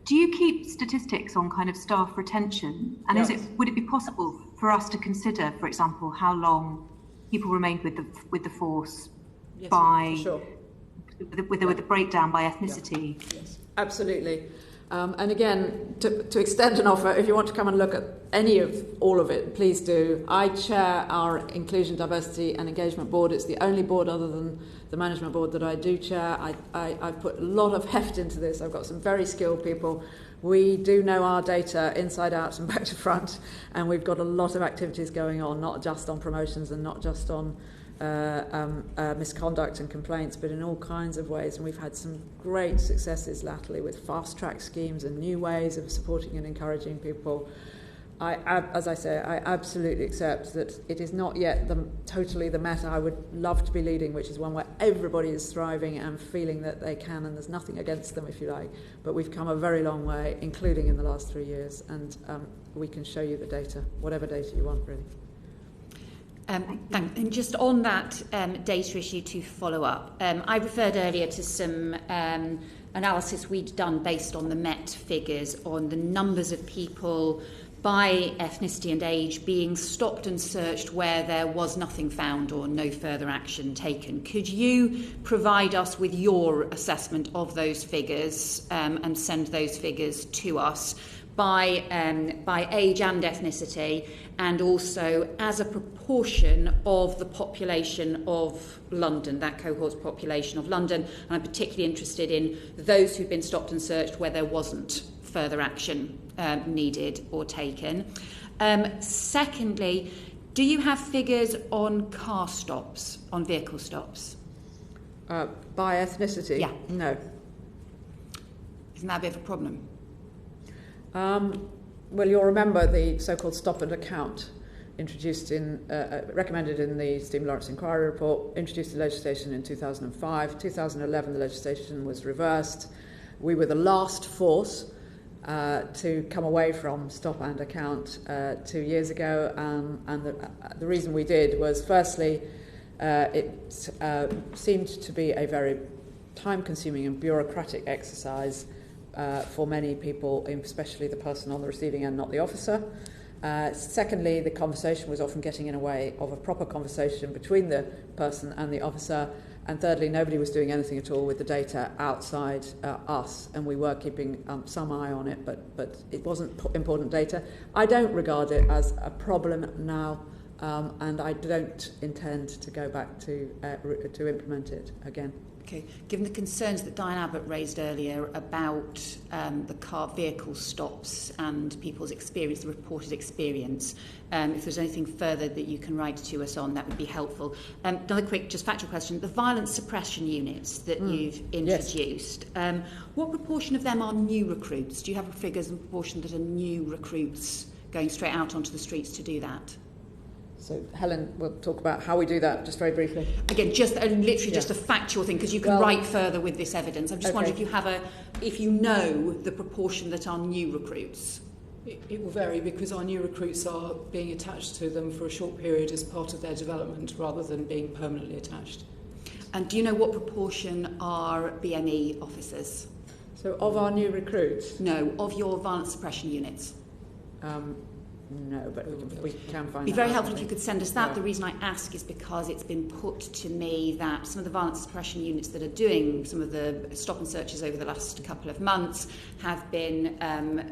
do you keep statistics on kind of staff retention? And would it be possible for us to consider, for example, how long people remained with the force by sure. with the breakdown by ethnicity? Yes, absolutely. And again, to extend an offer, if you want to come and look at all of it, please do. I chair our Inclusion, Diversity and Engagement Board. It's the only board other than the Management Board that I do chair. I've put a lot of heft into this. I've got some very skilled people. We do know our data inside out and back to front, and we've got a lot of activities going on, not just on promotions and not just on misconduct and complaints, but in all kinds of ways. And we've had some great successes latterly with fast-track schemes and new ways of supporting and encouraging people. As I say, I absolutely accept that it is not yet totally the meta I would love to be leading, which is one where everybody is thriving and feeling that they can, and there's nothing against them, if you like. But we've come a very long way, including in the last 3 years, and we can show you the data, whatever data you want, really. And just on that data issue to follow up, I referred earlier to some analysis we'd done based on the Met figures on the numbers of people by ethnicity and age being stopped and searched where there was nothing found or no further action taken. Could you provide us with your assessment of those figures and send those figures to us by age and ethnicity, and also as a proportion of the population of London, that cohort's population of London? And I'm particularly interested in those who've been stopped and searched where there wasn't further action needed or taken. Secondly, do you have figures on car stops, on vehicle stops? By ethnicity? Yeah. No. Isn't that a bit of a problem? Well, you'll remember the so-called stop and account recommended in the Stephen Lawrence Inquiry Report, introduced the legislation in 2005. 2011, the legislation was reversed. We were the last force to come away from stop and account 2 years ago, and the reason we did was, firstly, it seemed to be a very time-consuming and bureaucratic exercise for many people, especially the person on the receiving end, not the officer. Secondly, the conversation was often getting in the way of a proper conversation between the person and the officer. And thirdly, nobody was doing anything at all with the data outside us, and we were keeping some eye on it, but it wasn't important data. I don't regard it as a problem now and I don't intend to go back to implement it again. Okay. Given the concerns that Diane Abbott raised earlier about the car vehicle stops and people's experience, the reported experience, if there's anything further that you can write to us on, that would be helpful. Another quick, just factual question. The violence suppression units that you've introduced, yes. What proportion of them are new recruits? Do you have figures and proportion that are new recruits going straight out onto the streets to do that? So Helen will talk about how we do that, just very briefly. Again, just literally just a factual thing, because you can write further with this evidence. I'm just wondering if you know the proportion that are new recruits. It will vary, because our new recruits are being attached to them for a short period as part of their development rather than being permanently attached. And do you know what proportion are BME officers? So of our new recruits? No, of your violence suppression units. No, but we can find that. It'd be very helpful if you could send us that. Yeah. The reason I ask is because it's been put to me that some of the violence suppression units that are doing some of the stop and searches over the last couple of months have been,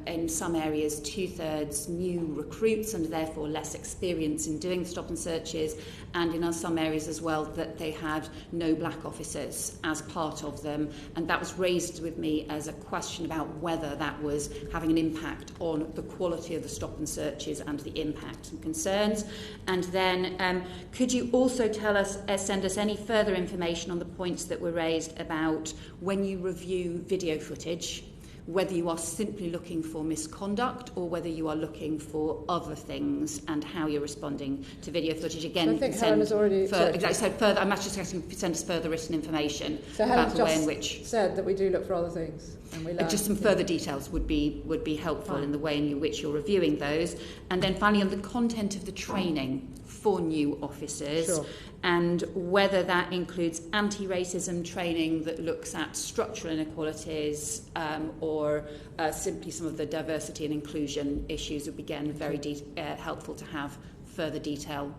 in some areas, 2/3 new recruits and therefore less experience in doing the stop and searches, and in some areas as well that they had no black officers as part of them. And that was raised with me as a question about whether that was having an impact on the quality of the stop and searches and the impact and concerns. And then could you also send us any further information on the points that were raised about when you review video footage, whether you are simply looking for misconduct or whether you are looking for other things, and how you're responding to video footage? Again, so I think Helen has already further. I'm actually asking you to send us further written information about the way in which. Said that we do look for other things, and we learn. Just some further details would be helpful in the way in which you're reviewing those. And then finally, on the content of the training for new officers. Sure. And whether that includes anti-racism training that looks at structural inequalities or simply some of the diversity and inclusion issues. It would be, again, very helpful to have further detail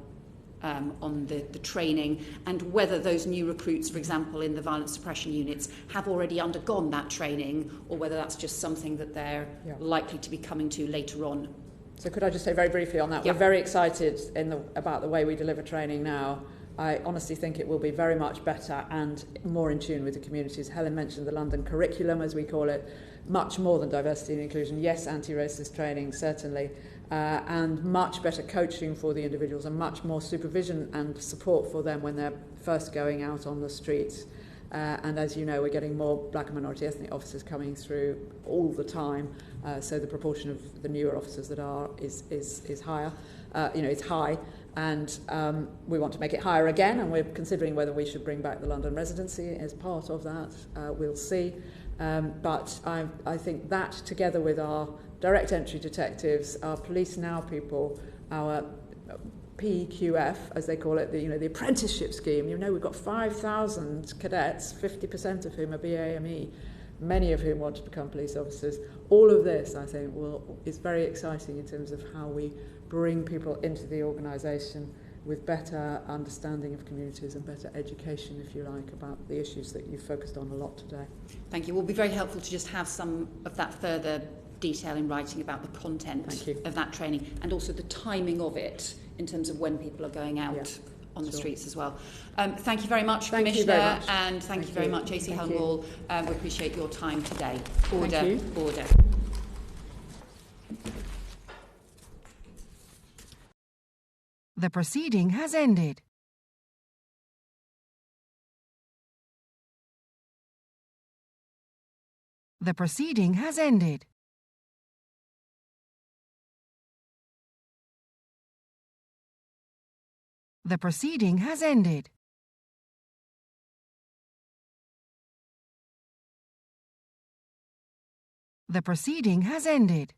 on the training, and whether those new recruits, for example, in the violence suppression units, have already undergone that training, or whether that's just something that they're likely to be coming to later on. So could I just say very briefly on that? We're very excited about the way we deliver training now. I honestly think it will be very much better and more in tune with the communities. Helen mentioned the London curriculum, as we call it, much more than diversity and inclusion. Yes, anti-racist training, certainly, and much better coaching for the individuals and much more supervision and support for them when they're first going out on the streets. And as you know, we're getting more black and minority ethnic officers coming through all the time, so the proportion of the newer officers that are is higher. It's high. And we want to make it higher again, and we're considering whether we should bring back the London residency as part of that. We'll see. But I think that, together with our direct entry detectives, our police now people, our PQF, as they call it, the apprenticeship scheme. We've got 5,000 cadets, 50% of whom are BAME, many of whom want to become police officers. All of this, I think, is very exciting in terms of how we bring people into the organisation with better understanding of communities and better education, if you like, about the issues that you've focused on a lot today. Thank you. It will be very helpful to just have some of that further detail in writing about the content of that training, and also the timing of it in terms of when people are going out on the streets as well. Thank you very much, Commissioner, and thank you very much, AC Helen Wall. We appreciate your time today. Order. The proceeding has ended. The proceeding has ended. The proceeding has ended. The proceeding has ended.